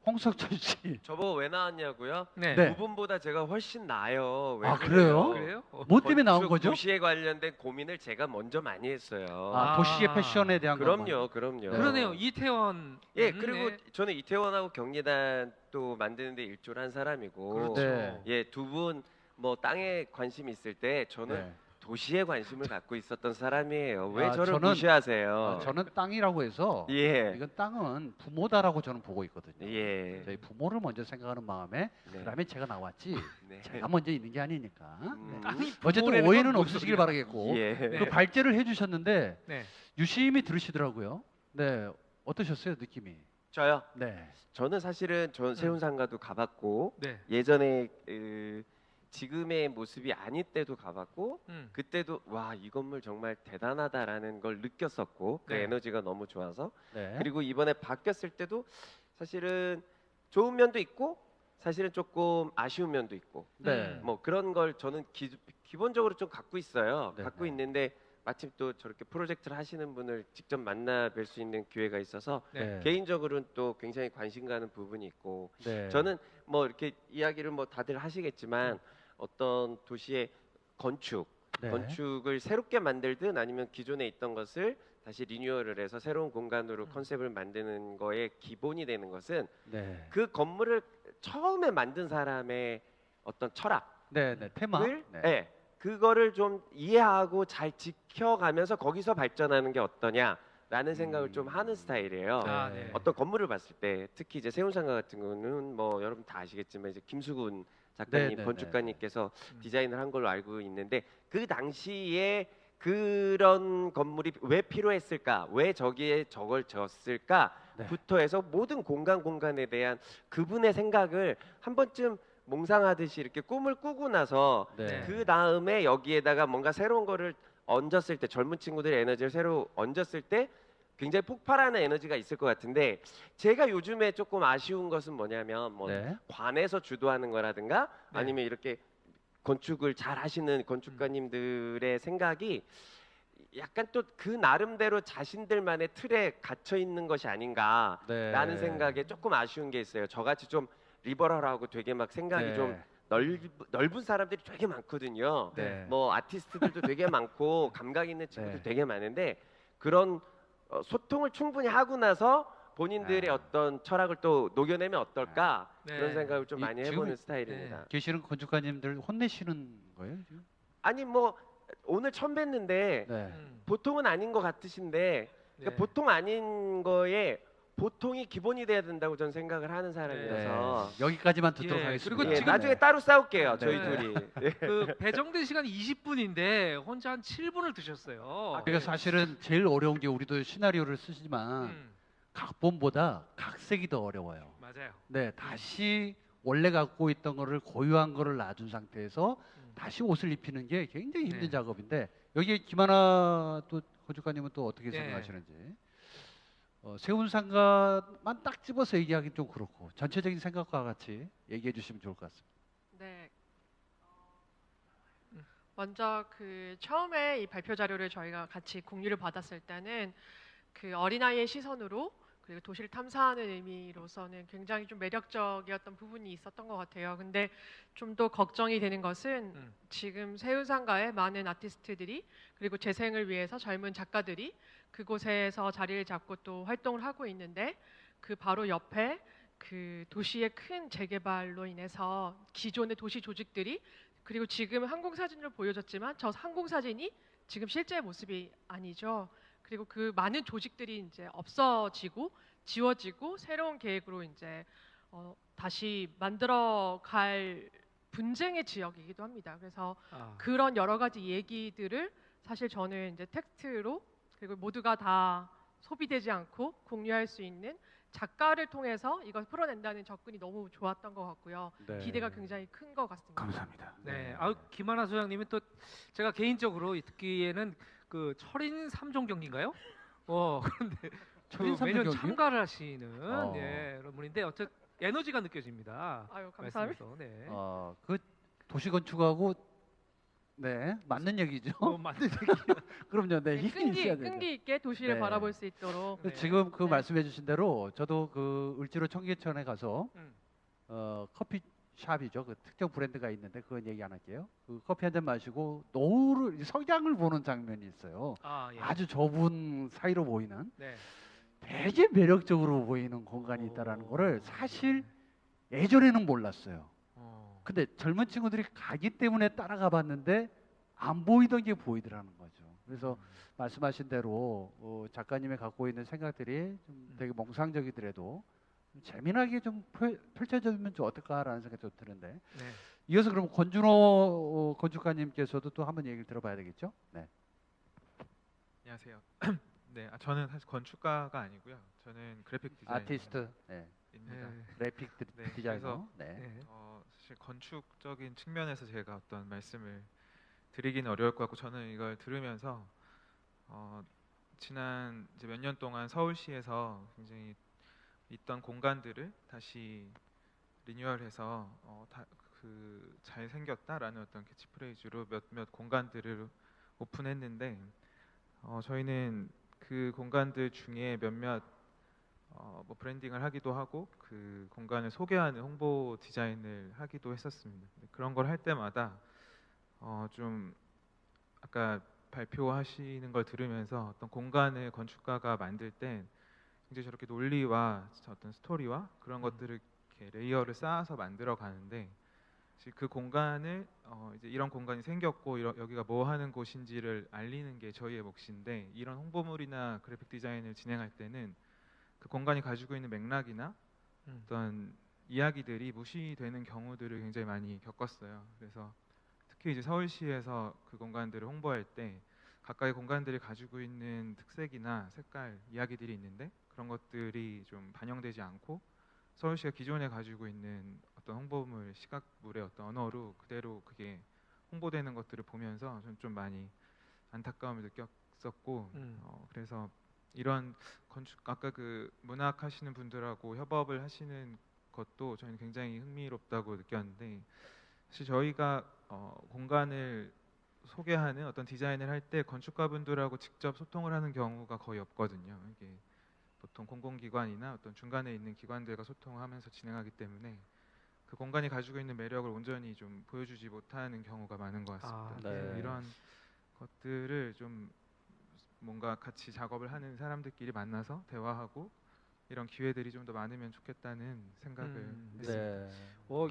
홍석천 씨.
저보고 왜 나왔냐고요?
네.
네.
두 분보다 제가 훨씬 나아요. 왜
아, 그래요?
그래요?
뭐 때문에 나온
건축,
거죠?
도시에 관련된 고민을 제가 먼저 많이 했어요.
아, 도시의 패션에 대한
그럼요, 그럼요.
네.
그러네요. 이태원.
예, 그리고
네.
저는 이태원하고 경리단 또 만드는데 일조를 한 사람이고,
그렇죠.
네.
예, 두 분 뭐 땅에 관심 있을 때 저는
네.
도시에 관심을 갖고 있었던 사람이에요. 왜
아,
저를
저는-
무시하세요?
저는 땅이라고 해서
예,
이건 땅은 부모다라고 저는 보고 있거든요.
예,
저희 부모를 먼저 생각하는 마음에
네.
그다음에 제가 나왔지
네.
제가 먼저 있는 게 아니니까.
음,
어쨌든
부모라는
오해는
건 뭔
없으시길
소리야?
바라겠고
예.
네.
그 발제를 해주셨는데
네.
유심히 들으시더라고요. 네, 어떠셨어요 느낌이?
저요.
네,
저는 사실은 전 세운상가도 가봤고
네.
예전에 지금의 모습이 아닐 때도 가봤고 그때도 와 이 건물 정말 대단하다라는 걸 느꼈었고 그
네.
에너지가 너무 좋아서
네.
그리고 이번에 바뀌었을 때도 사실은 좋은 면도 있고 사실은 조금 아쉬운 면도 있고
네.
뭐 그런 걸 저는 기본적으로 좀 갖고 있어요.
네,
갖고
네.
있는데 마침 또 저렇게 프로젝트를 하시는 분을 직접 만나 뵐 수 있는 기회가 있어서
네.
개인적으로는 또 굉장히 관심 가는 부분이 있고
네.
저는 뭐 이렇게 이야기를 뭐 다들 하시겠지만 어떤 도시의
네.
건축을 새롭게 만들든 아니면 기존에 있던 것을 다시 리뉴얼을 해서 새로운 공간으로 컨셉을 만드는 거에 기본이 되는 것은
네.
그 건물을 처음에 만든 사람의 어떤 철학을
네, 네. 테마.
네. 그거를 좀 이해하고 잘 지켜가면서 거기서 발전하는 게 어떠냐라는 생각을 좀 하는 스타일이에요.
아,
네.
네.
어떤 건물을 봤을 때 특히 이제 세운상가 같은 거는 뭐 여러분 다 아시겠지만 이제 김수근 작가님
네, 네,
건축가님께서
네.
디자인을 한 걸로 알고 있는데 그 당시에 그런 건물이 왜 필요했을까 왜 저기에 저걸 지었을까부터
네.
해서 모든 공간에 대한 그분의 생각을 한 번쯤 몽상하듯이 이렇게 꿈을 꾸고 나서
네.
그 다음에 여기에다가 뭔가 새로운 거를 얹었을 때 젊은 친구들의 에너지를 새로 얹었을 때 굉장히 폭발하는 에너지가 있을 것 같은데 제가 요즘에 조금 아쉬운 것은 뭐냐면 뭐
네.
관에서 주도하는 거라든가
네.
아니면 이렇게 건축을 잘 하시는 건축가님들의 생각이 약간 또 그 나름대로 자신들만의 틀에 갇혀 있는 것이 아닌가라는
네.
생각에 조금 아쉬운 게 있어요. 저같이 좀 리버럴하고 되게 막 생각이
네.
좀 넓은 사람들이 되게 많거든요.
네.
뭐 아티스트들도 되게 많고 감각 있는 친구들
네.
되게 많은데 그런 소통을 충분히 하고 나서 본인들의
아.
어떤 철학을 또 녹여내면 어떨까
네.
그런 생각을 좀
이-
많이
지금-
해보는 스타일입니다.
계시는 건축가님들 혼내시는 거예요 지금?
아니 뭐 오늘 처음 뵀는데
네.
보통은 아닌 것 같으신데 그러니까
네.
보통 아닌 거에 보통이 기본이 돼야 된다고 저는 생각을 하는 사람이라서
네. 여기까지만 듣도록
예,
하겠습니다.
그리고
예,
지금-
나중에 따로 싸울게요 저희
네.
둘이. 예.
그 배정된 시간이 20분인데 혼자 한 7분을 드셨어요.
그러니까 사실은 제일 어려운 게 우리도 시나리오를 쓰지만
음,
각본보다 각색이 더 어려워요.
맞아요.
네, 다시 원래 갖고 있던 거를 고유한 거를 놔둔 상태에서 다시 옷을 입히는 게 굉장히 힘든
네.
작업인데 여기 김하나 또 건축가님은 또 어떻게
네.
생각하시는지 세운상가만 딱 집어서 얘기하기는 좀 그렇고 전체적인 생각과 같이 얘기해 주시면 좋을 것 같습니다.
네. 먼저 그 처음에 이 발표 자료를 저희가 같이 공유를 받았을 때는 그 어린아이의 시선으로 그리고 도시를 탐사하는 의미로서는 굉장히 좀 매력적이었던 부분이 있었던 것 같아요. 근데 좀 더 걱정이 되는 것은 지금 세운상가에 많은 아티스트들이 그리고 재생을 위해서 젊은 작가들이 그곳에서 자리를 잡고 또 활동을 하고 있는데 그 바로 옆에 그 도시의 큰 재개발로 인해서 기존의 도시 조직들이 그리고 지금 항공사진으로 보여졌지만 저 항공사진이 지금 실제 모습이 아니죠. 그리고 그 많은 조직들이 이제 없어지고 지워지고 새로운 계획으로 이제 다시 만들어갈 분쟁의 지역이기도 합니다. 그래서 그런 여러 가지 얘기들을 사실 저는 이제 텍스트로 그리고 모두가 다 소비되지 않고 공유할 수 있는 작가를 통해서 이걸 풀어낸다는 접근이 너무 좋았던 것 같고요.
네.
기대가 굉장히 큰 것 같습니다.
감사합니다.
네. 김하나 소장님은 또 제가 개인적으로 듣기에는 그 철인 3종 경기인가요? 그런데
철인
그 매년
삼종 경기요?
참가를 하시는
어.
그런 분인데 어쨌든 에너지가 느껴집니다.
아유, 감사합니다.
말씀에서. 네.
그 도시 건축하고 맞는 얘기죠.
맞는 얘기예요.
그럼요. 네, 힘이 있어야 되죠.
끈기 있게 도시를
네.
바라볼 수 있도록
네.
지금 그
네.
말씀해주신 대로 저도 그 을지로 청계천에 가서
음.
커피숍이죠. 그 특정 브랜드가 있는데 그건 얘기 안 할게요. 그 커피 한 잔 마시고 노을을 석양을 보는 장면이 있어요.
예.
아주 좁은 사이로 보이는
네.
되게 매력적으로 보이는 공간이 있다라는 거를 사실 예전에는 몰랐어요. 근데 젊은 친구들이 가기 때문에 따라가 봤는데 안 보이던 게 보이더라는 거죠. 그래서 말씀하신 대로 작가님이 갖고 있는 생각들이 좀 되게 몽상적이더라도 좀 재미나게 좀 펼쳐지면 좀 어떨까라는 생각이 좀 드는데
네.
이어서 그럼 권준호 건축가님께서도 또 한번 얘기를 들어봐야 되겠죠? 네.
안녕하세요. 네, 저는 사실 건축가가 아니고요. 저는 그래픽 디자이너입니다.
아티스트, 네. 그래픽
네,
디자이너.
그래서
네.
사실 건축적인 측면에서 제가 어떤 말씀을 드리기는 어려울 것 같고 저는 이걸 들으면서 지난 이제 몇 년 동안 서울시에서 굉장히 있던 공간들을 다시 리뉴얼해서 잘 생겼다라는 어떤 캐치프레이즈로 몇몇 공간들을 오픈했는데 저희는 그 공간들 중에 몇몇 뭐 브랜딩을 하기도 하고 그 공간을 소개하는 홍보 디자인을 하기도 했었습니다. 그런 걸 할 때마다 좀 아까 발표하시는 걸 들으면서 어떤 공간을 건축가가 만들 때 굉장히 저렇게 논리와 어떤 스토리와 그런 것들을 이렇게 레이어를 쌓아서 만들어 가는데 그 공간을 이제 이런 공간이 생겼고 여기가 뭐 하는 곳인지를 알리는 게 저희의 몫인데 이런 홍보물이나 그래픽 디자인을 진행할 때는 그 공간이 가지고 있는 맥락이나 어떤 이야기들이 무시되는 경우들을 굉장히 많이 겪었어요. 그래서 특히 이제 서울시에서 그 공간들을 홍보할 때 각각의 공간들이 가지고 있는 특색이나 색깔, 이야기들이 있는데 그런 것들이 좀 반영되지 않고 서울시가 기존에 가지고 있는 어떤 홍보물, 시각물의 어떤 언어로 그대로 그게 홍보되는 것들을 보면서 저는 좀 많이 안타까움을 느꼈었고 그래서 이런 아까 그 문학 하시는 분들하고 협업을 하시는 것도 저는 굉장히 흥미롭다고 느꼈는데 사실 저희가 공간을 소개하는 어떤 디자인을 할 때 건축가분들하고 직접 소통을 하는 경우가 거의 없거든요. 이게 보통 공공기관이나 어떤 중간에 있는 기관들과 소통하면서 진행하기 때문에 그 공간이 가지고 있는 매력을 온전히 좀 보여주지 못하는 경우가 많은 것 같습니다.
네.
이런 것들을 좀 뭔가 같이 작업을 하는 사람들끼리 만나서 대화하고 이런 기회들이 좀 더 많으면 좋겠다는 생각을 했습니다.
네.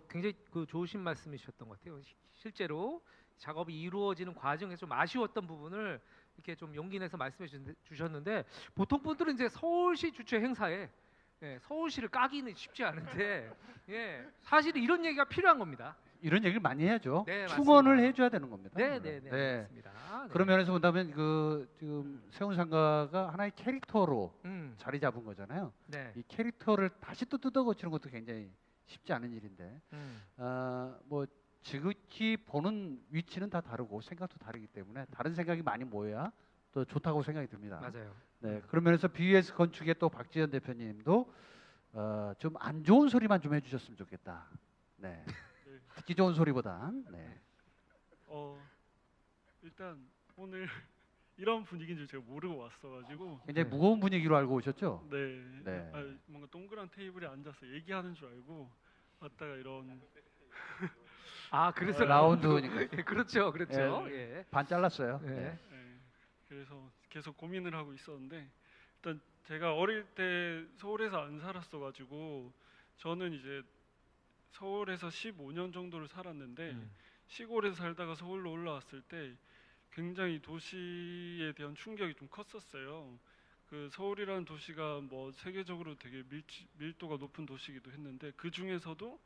굉장히 좋으신 말씀이셨던 것 같아요. 실제로 작업이 이루어지는 과정에서 좀 아쉬웠던 부분을 이렇게 좀 용기 내서 말씀해 주셨는데 보통 분들은 이제 서울시 주최 행사에 서울시를 까기는 쉽지 않은데 사실 이런 얘기가 필요한 겁니다.
이런 얘기를 많이 해야죠.
네,
충원을
맞습니다.
해줘야 되는 겁니다.
네. 맞습니다. 네.
그런 면에서 본다면 그 지금 세운상가가 하나의 캐릭터로 자리 잡은 거잖아요.
네.
이 캐릭터를 다시 또 뜯어고치는 것도 굉장히 쉽지 않은 일인데 뭐 지극히 보는 위치는 다 다르고 생각도 다르기 때문에 다른 생각이 많이 모여야 또 좋다고 생각이 듭니다.
맞아요.
네, 그런 면에서 BS 건축의 또 박지현 대표님도 좀 안 좋은 소리만 좀 해주셨으면 좋겠다. 네, 듣기 좋은 소리보단. 네.
일단 오늘 이런 분위기인 줄 제가 모르고 왔어가지고
굉장히
네.
무거운 분위기로 알고 오셨죠?
네,
네.
뭔가 동그란 테이블에 앉아서 얘기하는 줄 알고 왔다가 이런
그래서
라운드니까
예, 그렇죠. 예.
반 잘랐어요.
네.
네.
그래서 계속 고민을 하고 있었는데 일단 제가 어릴 때 서울에서 안 살았어가지고 저는 이제 서울에서 15년 정도를 살았는데 시골에서 살다가 서울로 올라왔을 때 굉장히 도시에 대한 충격이 좀 컸었어요. 그 서울이라는 도시가 뭐 세계적으로 되게 밀도가 높은 도시이기도 했는데 그 중에서도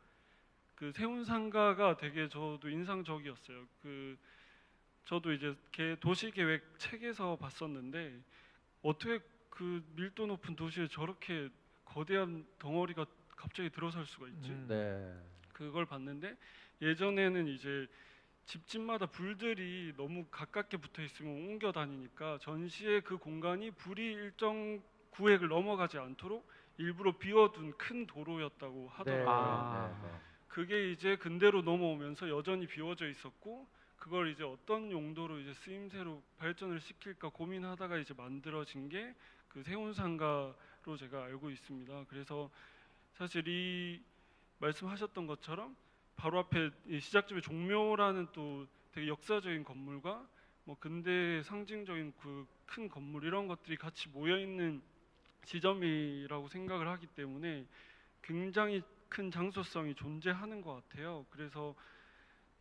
그 세운상가가 되게 저도 인상적이었어요. 저도 이제 도시계획 책에서 봤었는데 어떻게 그 밀도 높은 도시에 저렇게 거대한 덩어리가 갑자기 들어설 수가 있지.
네.
그걸 봤는데 예전에는 이제 집집마다 불들이 너무 가깝게 붙어 있으면 옮겨 다니니까 전시의 그 공간이 불이 일정 구획을 넘어가지 않도록 일부러 비워둔 큰 도로였다고 하더라고요.
아.
그게 이제 근대로 넘어오면서 여전히 비워져 있었고 그걸 이제 어떤 용도로 이제 쓰임새로 발전을 시킬까 고민하다가 이제 만들어진 게 그 세운상가로 제가 알고 있습니다. 그래서 사실 이 말씀하셨던 것처럼 바로 앞에 이 시작점의 종묘라는 또 되게 역사적인 건물과 뭐 근대 상징적인 그 큰 건물 이런 것들이 같이 모여 있는 지점이라고 생각을 하기 때문에 굉장히 큰 장소성이 존재하는 것 같아요. 그래서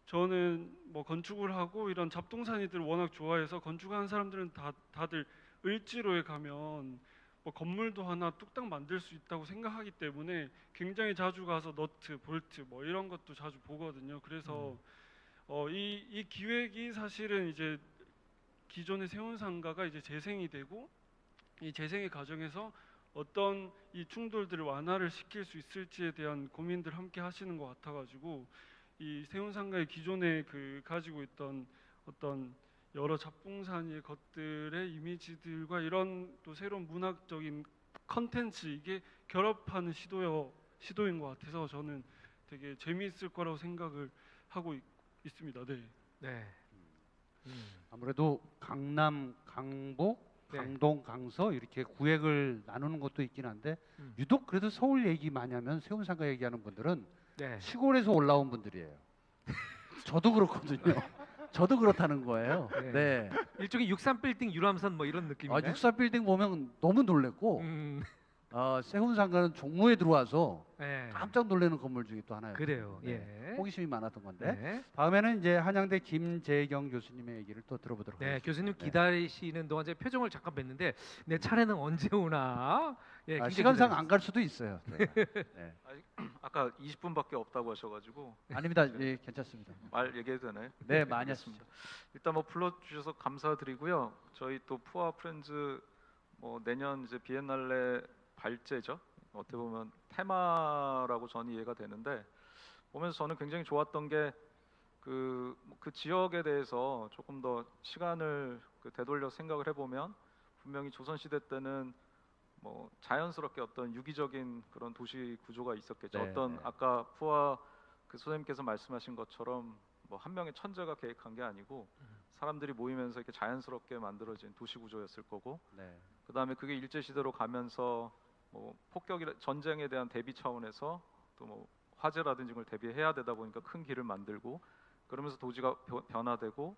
저는 뭐 건축을 하고 이런 잡동사니들을 워낙 좋아해서 건축하는 사람들은 다들 을지로에 가면 뭐 건물도 하나 뚝딱 만들 수 있다고 생각하기 때문에 굉장히 자주 가서 너트, 볼트 뭐 이런 것도 자주 보거든요. 그래서 이 기획이 사실은 이제 기존의 세운상가가 이제 재생이 되고 이 재생의 과정에서 어떤 이 충돌들을 완화를 시킬 수 있을지에 대한 고민들 함께 하시는 것 같아가지고 이 세운상가의 기존에 그 가지고 있던 어떤 여러 잡동사니의 것들의 이미지들과 이런 또 새로운 문학적인 컨텐츠 이게 결합하는 시도인 것 같아서 저는 되게 재미있을 거라고 생각을 하고 있습니다. 네.
네.
아무래도 강남, 강북,
네.
강동, 강서 이렇게 구획을 나누는 것도 있긴 한데
음.
유독 그래도 서울 얘기 많이 하면 세운상가 얘기하는 분들은
네.
시골에서 올라온 분들이에요. 저도 그렇거든요. 저도 그렇다는 거예요.
네.
네.
일종의 63 빌딩 유람선 뭐 이런 느낌이네.
64 빌딩 보면 너무 놀랬고 세운상가는 종로에 들어와서
네.
깜짝 놀라는 건물 중에 또 하나예요.
그래요.
네.
예.
호기심이 많았던 건데
네.
다음에는 이제 한양대 김재경 교수님의 얘기를 또 들어보도록
네,
하겠습니다.
교수님
네.
기다리시는 동안 제 표정을 잠깐 뵀는데 내 차례는 언제 오나? 예, 굉장히
시간상
기다리고
안 갈 수도 있어요. 네. 네.
아까 20분밖에 없다고 하셔가지고
아닙니다. 예, 괜찮습니다.
말 얘기해도 되나요?
네, 많이
알겠습니다. 일단 뭐 불러주셔서 감사드리고요. 저희 또 푸아 프렌즈 뭐 내년 이제 비엔날레 발제죠. 어떻게 보면 테마라고 저는 이해가 되는데 보면서 저는 굉장히 좋았던 게 그 지역에 대해서 조금 더 시간을 되돌려 생각을 해보면 분명히 조선시대 때는 뭐 자연스럽게 어떤 유기적인 그런 도시 구조가 있었겠죠.
네,
어떤
네.
아까 푸아 그 소장님께서 말씀하신 것처럼 뭐 한 명의 천재가 계획한 게 아니고 사람들이 모이면서 이렇게 자연스럽게 만들어진 도시 구조였을 거고
네.
그다음에 그게 일제 시대로 가면서 뭐 폭격 전쟁에 대한 대비 차원에서 또 뭐 화재라든지 걸 대비해야 되다 보니까 큰 길을 만들고 그러면서 도시가 변화되고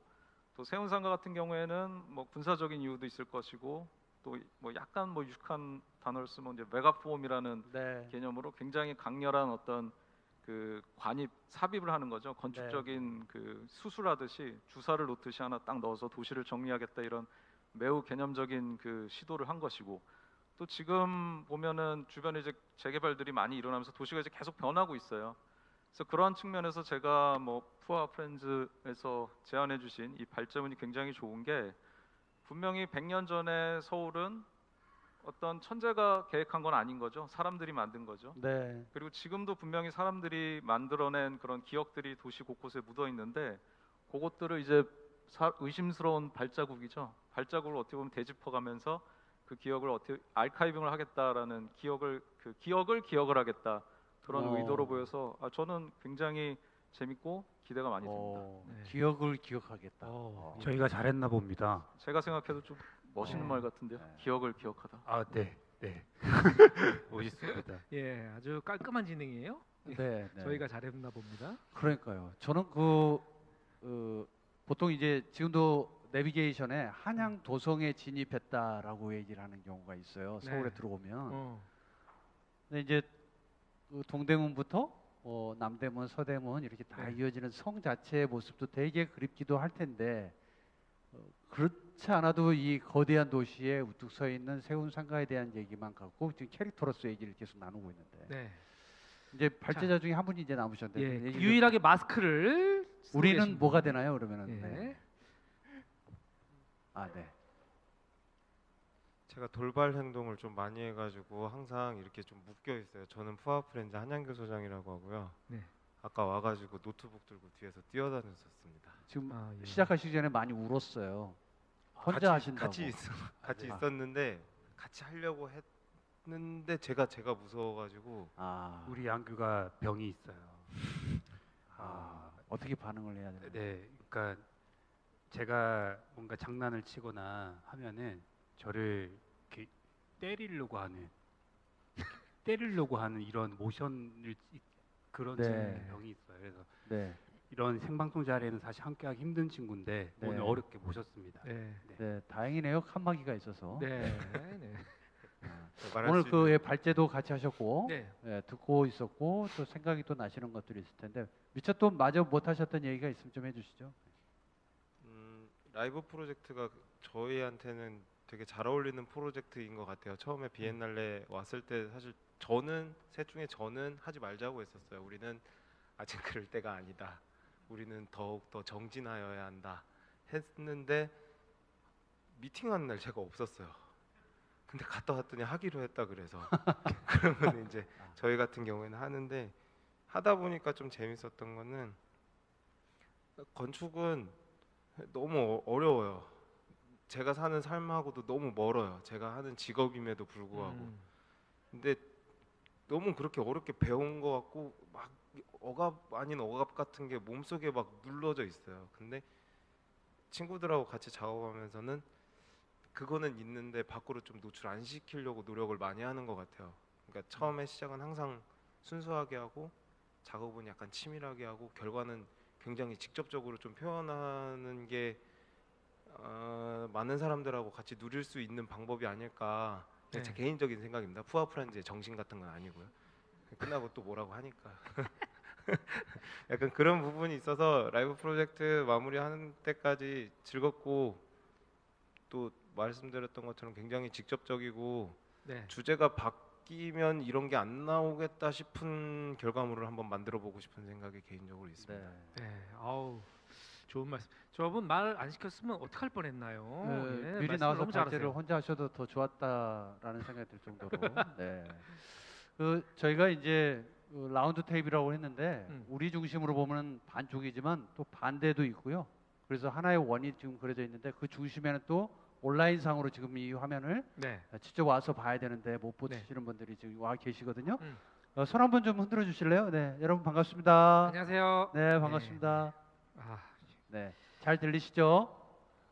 또 세운상가 같은 경우에는 뭐 군사적인 이유도 있을 것이고 또 뭐 약간 뭐 유식한 단어를 쓰면 이제 메가폼이라는
네.
개념으로 굉장히 강렬한 어떤 그 관입 삽입을 하는 거죠. 건축적인 그 수술하듯이 주사를 놓듯이 하나 딱 넣어서 도시를 정리하겠다 이런 매우 개념적인 그 시도를 한 것이고 또 지금 보면은 주변에 이제 재개발들이 많이 일어나면서 도시가 이제 계속 변하고 있어요. 그래서 그러한 측면에서 제가 뭐 푸아 프렌즈에서 제안해 주신 이 발제문이 굉장히 좋은 게 분명히 100년 전에 서울은 어떤 천재가 계획한 건 아닌 거죠. 사람들이 만든 거죠.
네.
그리고 지금도 분명히 사람들이 만들어낸 그런 기억들이 도시 곳곳에 묻어 있는데 그것들을 이제 의심스러운 발자국이죠. 발자국을 어떻게 보면 되짚어가면서 그 기억을 어떻게 아카이빙을 하겠다라는 기억을 하겠다 그런 의도로 보여서 저는 굉장히 재밌고 기대가 많이 됩니다.
네.
기억을 기억하겠다.
저희가 잘했나 봅니다.
제가 생각해도 좀 멋있는 말 같은데요.
네.
기억을 기억하다.
아, 네, 네. 멋있습니다.
예, 아주 깔끔한 진행이에요.
네. 네.
저희가 잘했나 봅니다.
그러니까요. 저는 보통 이제 지금도 내비게이션에 한양 도성에 진입했다라고 얘기를 하는 경우가 있어요. 서울에
네.
들어오면. 근데 이제 그 동대문부터 남대문, 서대문 이렇게 다
네.
이어지는 성 자체의 모습도 되게 그립기도 할 텐데 그렇지 않아도 이 거대한 도시에 우뚝 서 있는 세운상가에 대한 얘기만 갖고 지금 캐릭터로서 얘기를 계속 나누고 있는데
네.
이제 발제자 중에 한 분이 이제 남으셨는데
예,
얘기 좀-
유일하게 마스크를 쓰고
우리는
계십니다.
뭐가 되나요? 그러면은
예.
네. 아, 네.
제가 돌발 행동을 좀 많이 해가지고 항상 이렇게 좀 묶여 있어요. 저는 푸아프렌즈 한양교 소장이라고 하고요.
네.
아까 와가지고 노트북 들고 뒤에서 뛰어다녔었습니다.
지금
예.
시작하시기 전에 많이 울었어요. 혼자 하신다고.
같이
아.
있었는데 같이 하려고 했는데 제가 무서워가지고
아,
우리 양규가 병이 있어요.
어떻게 반응을 해야 되나?
네, 그러니까 제가 뭔가 장난을 치거나 하면은 저를 이렇게 때리려고 하는 이런 모션을 그런
네.
친구의 병이 있어요. 그래서
네,
이런 생방송 자리에는 사실 함께하기 힘든 친구인데
네.
오늘 어렵게 모셨습니다.
네.
네, 다행이네요. 칸막이가 있어서.
네. 네.
말할
오늘
수
그
있는-
예, 발제도 같이 하셨고,
네.
예, 듣고 있었고 또 생각이 또 나시는 것들이 있을 텐데 미처 또 마저 못 하셨던 얘기가 있으면 좀 해주시죠.
라이브 프로젝트가 저희한테는 되게 잘 어울리는 프로젝트인 것 같아요. 처음에 비엔날레 왔을 때 사실 셋 중에 저는 하지 말자고 했었어요. 우리는 아직 그럴 때가 아니다. 우리는 더욱 더 정진하여야 한다. 했는데 미팅하는 날 제가 없었어요. 근데 갔다 왔더니 하기로 했다 그래서 그러면 이제 저희 같은 경우에는 하는데 하다 보니까 좀 재밌었던 거는 건축은 너무 어려워요. 제가 사는 삶하고도 너무 멀어요. 제가 하는 직업임에도 불구하고. 근데 너무 그렇게 어렵게 배운 것 같고 막 억압 아닌 억압 같은 게 몸속에 막 눌러져 있어요. 근데 친구들하고 같이 작업하면서는 그거는 있는데 밖으로 좀 노출 안 시키려고 노력을 많이 하는 것 같아요. 그러니까 처음에 시작은 항상 순수하게 하고 작업은 약간 치밀하게 하고 결과는 굉장히 직접적으로 좀 표현하는 게 많은 사람들하고 같이 누릴 수 있는 방법이 아닐까.
네.
제 개인적인 생각입니다. 푸아프렌즈의 정신 같은 건 아니고요. 끝나고 또 뭐라고 하니까. 약간 그런 부분이 있어서 라이브 프로젝트 마무리하는 때까지 즐겁고 또 말씀드렸던 것처럼 굉장히 직접적이고
네.
주제가 바뀌면 이런 게 안 나오겠다 싶은 결과물을 한번 만들어 보고 싶은 생각이 개인적으로 있습니다.
네.
네. 아우 좋은 말씀. 저분 말 안 시켰으면 어떡할 뻔했나요? 예,
미리
말씀을
나와서
너무
발제를
잘하세요.
혼자 하셔도 더 좋았다라는 생각이 들 정도로. 네. 그 저희가 이제 그 라운드 테이블이라고 했는데 우리 중심으로 보면 반쪽이지만 또 반대도 있고요. 그래서 하나의 원이 지금 그려져 있는데 그 중심에는 또 온라인상으로 지금 이 화면을
네.
직접 와서 봐야 되는데 못
네.
보시는 분들이 지금 와 계시거든요.
음.
손 한번 좀 흔들어 주실래요? 네, 여러분 반갑습니다.
안녕하세요.
네, 반갑습니다.
아,
네, 잘 들리시죠?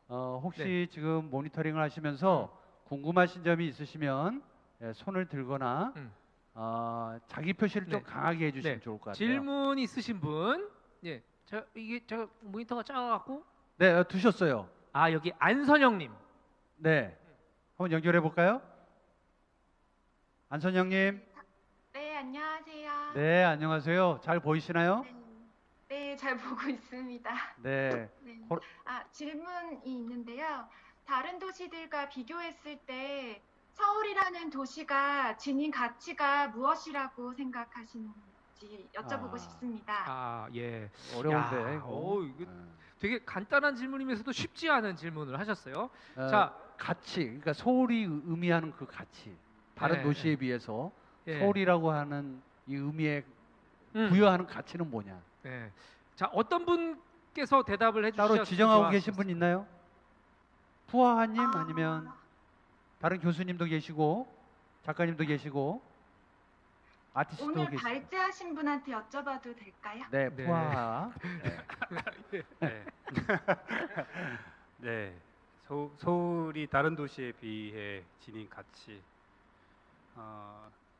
혹시
네.
지금 모니터링을 하시면서 궁금하신 점이 있으시면 손을 들거나 자기 표시를 좀
네.
강하게 해주시면
네.
좋을 것 같아요.
질문 있으신 분? 예. 제가 모니터가 작아갖고
네, 두셨어요.
아 여기 안선영님.
네, 한번 연결해 볼까요? 안선영님.
네, 안녕하세요.
네, 안녕하세요. 잘 보이시나요?
네, 잘 보고 있습니다.
네.
네.
호-
질문이 있는데요. 다른 도시들과 비교했을 때 서울이라는 도시가 지닌 가치가 무엇이라고 생각하시는지 여쭤보고 싶습니다.
아 예.
어려운데.
야,
이거.
이거 되게 간단한 질문이면서도 쉽지 않은 질문을 하셨어요. 자,
가치, 그러니까 서울이 의미하는 그 가치, 다른
네.
도시에 비해서
예.
서울이라고 하는 이 의미에
음.
부여하는 가치는 뭐냐?
네. 자 어떤 분께서 대답을 해주셨으면
따로 지정하고 계신
좋았겠어요.
분 있나요? 푸아하님 아니면 다른 교수님도 계시고 작가님도 계시고 아티스트도
오늘
계시고.
발제하신 분한테 여쭤봐도 될까요?
네,
네.
푸아하.
네. 네. 서울이 다른 도시에 비해 지닌 가치.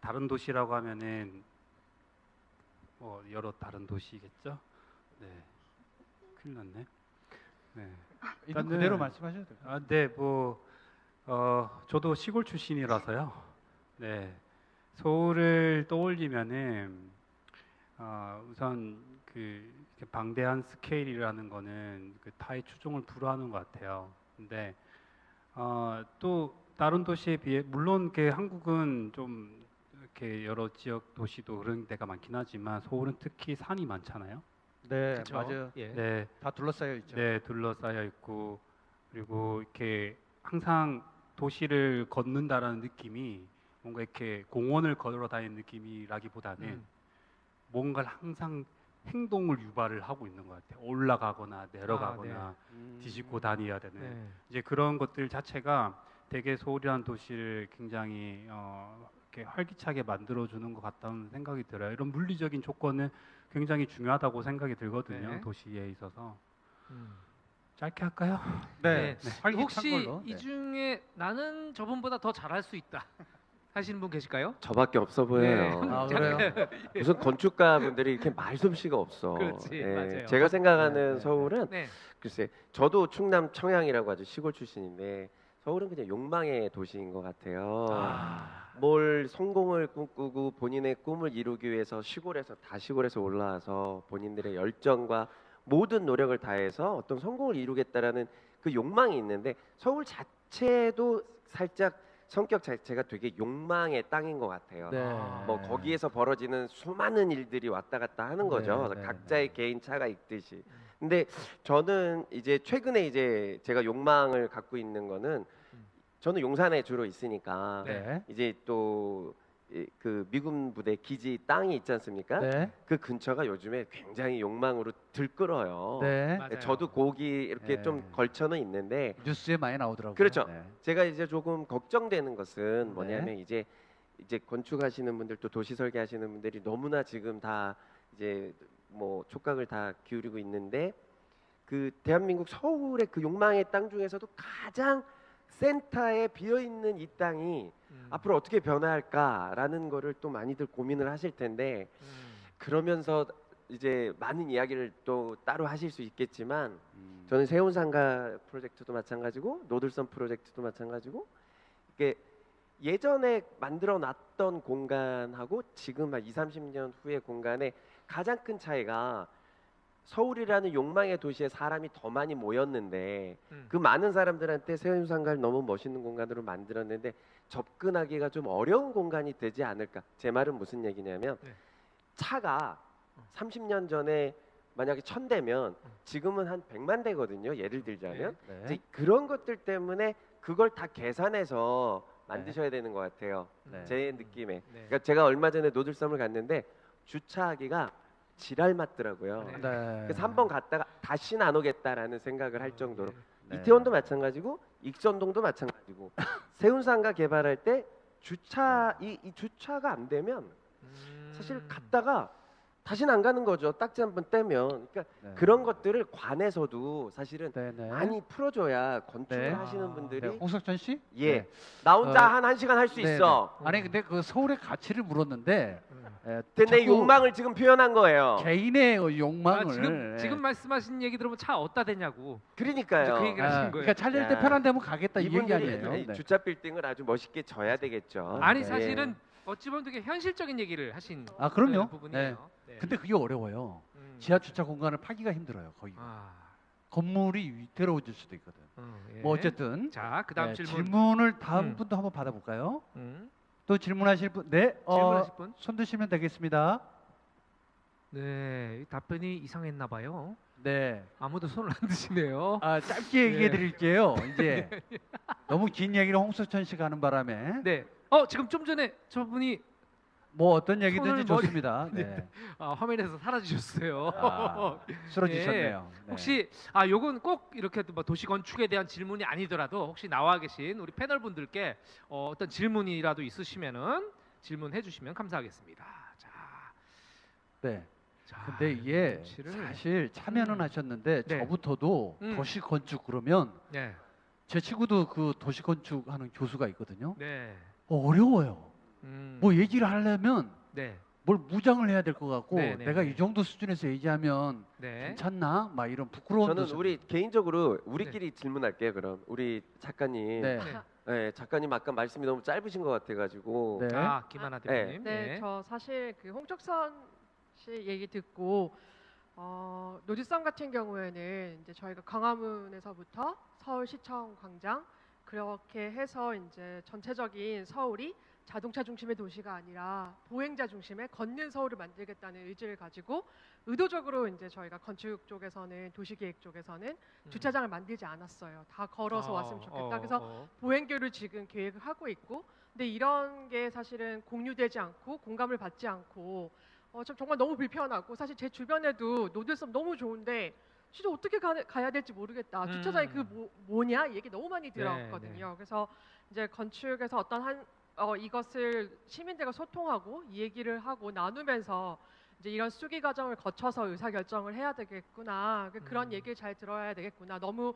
다른 도시라고 하면은 뭐 여러 다른 도시겠죠. 네. 큰일 났네. 네.
있는 그대로 말씀하셔도 돼요.
네, 저도 시골 출신이라서요. 네, 서울을 떠올리면은 우선 그 이렇게 방대한 스케일이라는 거는 그 타의 추종을 불허하는 것 같아요. 근데 또 다른 도시에 비해 물론 그 한국은 좀 이렇게 여러 지역 도시도 그런 데가 많긴 하지만 서울은 특히 산이 많잖아요.
네,
그쵸?
맞아요.
예.
네,
다 둘러싸여 있죠.
네, 둘러싸여 있고 그리고 이렇게 항상 도시를 걷는다라는 느낌이 뭔가 이렇게 공원을 걸어 다니는 느낌이라기보다는 뭔가를 항상 행동을 유발을 하고 있는 것 같아요. 올라가거나 내려가거나 뒤집고 다녀야 되는
네.
이제 그런 것들 자체가 되게 서울이라는 도시를 굉장히 이렇게 활기차게 만들어주는 것 같다는 생각이 들어요. 이런 물리적인 조건은 굉장히 중요하다고 생각이 들거든요.
네.
도시에 있어서.
음.
짧게 할까요?
네.
활기찬
혹시
걸로.
이
네.
중에 나는 저분보다 더 잘할 수 있다 하시는 분 계실까요?
저밖에 없어 보여요.
아, 그래요?
무슨 건축가 분들이 이렇게 말솜씨가 없어.
그렇지, 맞아요.
제가 생각하는
네.
서울은
네.
글쎄 저도 충남 청양이라고 아주 시골 출신인데 서울은 그냥 욕망의 도시인 것 같아요. 뭘 성공을 꿈꾸고 본인의 꿈을 이루기 위해서 다 시골에서 올라와서 본인들의 열정과 모든 노력을 다해서 어떤 성공을 이루겠다라는 그 욕망이 있는데 서울 자체도 살짝 성격 자체가 되게 욕망의 땅인 것 같아요.
네.
뭐 거기에서 벌어지는 수많은 일들이 왔다 갔다 하는 거죠.
네, 네,
각자의
네.
개인 차가 있듯이. 근데 저는 이제 최근에 이제 제가 욕망을 갖고 있는 거는 저는 용산에 주로 있으니까
네.
이제 또 그 미군 부대 기지 땅이 있지 않습니까?
네.
그 근처가 요즘에 굉장히 욕망으로 들끓어요.
네.
맞아요.
저도 거기 이렇게
네.
좀 걸쳐는 있는데
뉴스에 많이 나오더라고요.
그렇죠.
네.
제가 이제 조금 걱정되는 것은 뭐냐면
네.
이제 건축하시는 분들 또 도시 설계하시는 분들이 너무나 지금 다 이제 뭐 촉각을 다 기울이고 있는데 그 대한민국 서울의 그 욕망의 땅 중에서도 가장 센터에 비어 있는 이 땅이 앞으로 어떻게 변화할까라는 거를 또 많이들 고민을 하실 텐데 그러면서 이제 많은 이야기를 또 따로 하실 수 있겠지만 저는 세운상가 프로젝트도 마찬가지고 노들섬 프로젝트도 마찬가지고 이게 예전에 만들어 놨던 공간하고 지금 한 2, 30년 후의 공간의 가장 큰 차이가 서울이라는 욕망의 도시에 사람이 더 많이 모였는데 그 많은 사람들한테 세운상가를 너무 멋있는 공간으로 만들었는데 접근하기가 좀 어려운 공간이 되지 않을까. 제 말은 무슨 얘기냐면
네.
차가 30년 전에 만약에 1000대면 지금은 한 100만 대거든요. 예를 들자면
네.
이제 그런 것들 때문에 그걸 다 계산해서 만드셔야 되는 것 같아요.
네.
제 느낌에.
네.
그러니까 제가 얼마 전에 노들섬을 갔는데 주차하기가 지랄 맞더라고요.
네.
네.
그래서 한 번 갔다가 다시는 안 오겠다라는 생각을 할 정도로
네.
이태원도 마찬가지고 익선동도 마찬가지고 세운상가 개발할 때 주차 이 주차가 안 되면 사실 갔다가 다시는 안 가는 거죠. 딱지 한 번 떼면. 그러니까
네.
그런 것들을 관에서도 사실은
네, 네.
많이 풀어줘야 건축을
네.
하시는 분들이
네. 홍석천 씨?
예
네.
나 혼자
어,
한 시간 할 수
네,
있어.
네. 아니 근데 그 서울의 가치를 물었는데
근데 내
자꾸
욕망을 지금 표현한 거예요.
개인의
아,
욕망을
지금 말씀하신 얘기 들으면 차 어디다 대냐고.
그러니까요.
그 얘기를 하신 거예요.
그러니까 차릴 때
야.
편한 데면 가겠다 이 얘기
이분들이
아니에요. 네.
주차 빌딩을 아주 멋있게 져야 되겠죠.
아니
네.
사실은 어찌 보면 되게 현실적인 얘기를 하신
아, 그럼요.
부분이에요. 네.
근데 그게 어려워요. 지하 주차 공간을 파기가 힘들어요. 거기
아,
건물이 위태로워질 수도 있거든.
예.
뭐 어쨌든
자, 그다음
네,
질문.
질문을 다음
음.
분도 한번 받아볼까요?
음.
또 질문하실 분, 네,
질문하실 분?
손 드시면 되겠습니다.
네, 답변이 이상했나 봐요.
네,
아무도 손을 안 드시네요.
아, 짧게 얘기해
네.
드릴게요. 이제 너무 긴 얘기를 홍석천 씨가 하는 바람에
네. 지금 좀 전에 저분이
뭐 어떤 얘기든지
손을 머리-
좋습니다. 네.
화면에서 사라지셨어요.
아, 쓰러지셨네요. 네.
혹시 요건 꼭 이렇게 뭐 도시 건축에 대한 질문이 아니더라도 혹시 나와 계신 우리 패널 분들께 어떤 질문이라도 있으시면은 질문해 주시면 감사하겠습니다. 자,
네.
자,
근데 이게
눈치를-
사실 참여는
음.
하셨는데
네.
저부터도
음.
도시 건축 그러면
네,
제 친구도 그 도시 건축하는 교수가 있거든요.
네,
어려워요.
음,
뭐 얘기를 하려면
네,
뭘 무장을 해야 될 것 같고
네, 네,
내가
네.
이 정도 수준에서 얘기하면
네.
괜찮나? 막 이런 부끄러운
저는 우리 개인적으로 우리끼리
네.
질문할게요. 그럼 우리 작가님.
네.
네, 작가님 아까 말씀이 너무 짧으신 것 같아가지고.
네.
김하나
네.
대표님.
네, 저 사실 그 홍적선 씨 얘기 듣고 노지섬 같은 경우에는 이제 저희가 광화문에서부터 서울시청 광장 그렇게 해서 이제 전체적인 서울이 자동차 중심의 도시가 아니라 보행자 중심의 걷는 서울을 만들겠다는 의지를 가지고 의도적으로 이제 저희가 건축 쪽에서는 도시계획 쪽에서는 주차장을 만들지 않았어요. 다 걸어서 왔으면 좋겠다. 그래서 보행교를 지금 계획을 하고 있고, 근데 이런 게 사실은 공유되지 않고 공감을 받지 않고 정말 너무 불편하고, 사실 제 주변에도 노들섬 너무 좋은데 진짜 어떻게 가야 될지 모르겠다. 주차장이 뭐냐 얘기 너무 많이 들었거든요. 그래서 이제 건축에서 어떤 이것을 시민들과 소통하고 이 얘기를 하고 나누면서 이제 이런 수기 과정을 거쳐서 의사 결정을 해야 되겠구나. 그런 얘기를 잘 들어야 되겠구나. 너무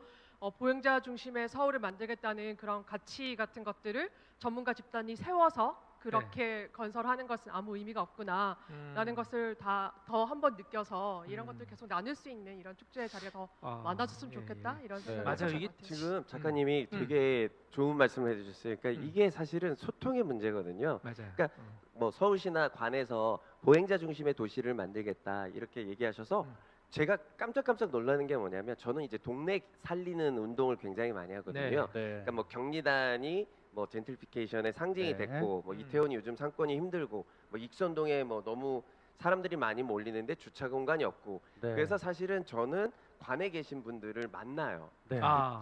보행자 중심의 서울을 만들겠다는 그런 가치 같은 것들을 전문가 집단이 세워서 그렇게 건설하는 것은 아무 의미가 없구나라는 것을 더 한 번 느껴서 이런 것들 계속 나눌 수 있는 이런 축제의 자리가 더 많아졌으면 좋겠다 이런 생각을
맞아요.
했던
이게
것 같아요.
지금 작가님이 되게 좋은 말씀을 해주셨어요. 그러니까 이게 사실은 소통의 문제거든요.
맞아요.
그러니까 뭐 서울시나 관에서 보행자 중심의 도시를 만들겠다 이렇게 얘기하셔서 제가 깜짝깜짝 놀라는 게 뭐냐면, 저는 이제 동네 살리는 운동을 굉장히 많이 하거든요. 그러니까 뭐 경리단이 뭐 젠틀피케이션의 상징이
네.
됐고, 뭐 이태원이 요즘 상권이 힘들고, 뭐 익선동에 뭐 너무 사람들이 많이 몰리는데 주차 공간이 없고, 그래서 사실은 저는 관에 계신 분들을 만나요.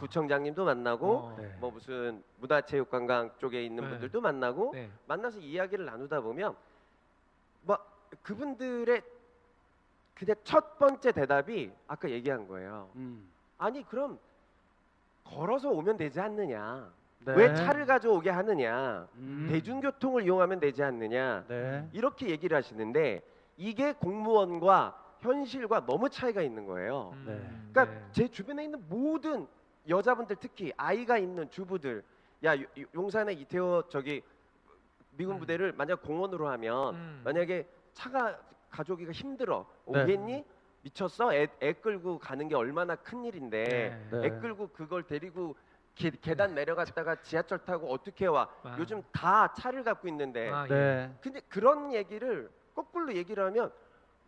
구청장님도 만나고 뭐 무슨 문화체육관광 쪽에 있는 분들도 만나고, 만나서 이야기를 나누다 보면 뭐 그분들의 그냥 첫 번째 대답이 아까 얘기한 거예요. 아니 그럼 걸어서 오면 되지 않느냐? 왜 차를 가져오게 하느냐? 대중교통을 이용하면 되지 않느냐? 이렇게 얘기를 하시는데, 이게 공무원과 현실과 너무 차이가 있는 거예요. 그러니까 제 주변에 있는 모든 여자분들, 특히 아이가 있는 주부들, 야 용산의 이태원 저기 미군 부대를 만약 공원으로 하면 만약에 차가 가져오기가 힘들어, 오겠니? 미쳤어? 애 끌고 가는 게 얼마나 큰 일인데 애 끌고 그걸 데리고 계단 내려갔다가 지하철 타고 어떻게 와? 요즘 다 차를 갖고 있는데. 근데 그런 얘기를 거꾸로 얘기를 하면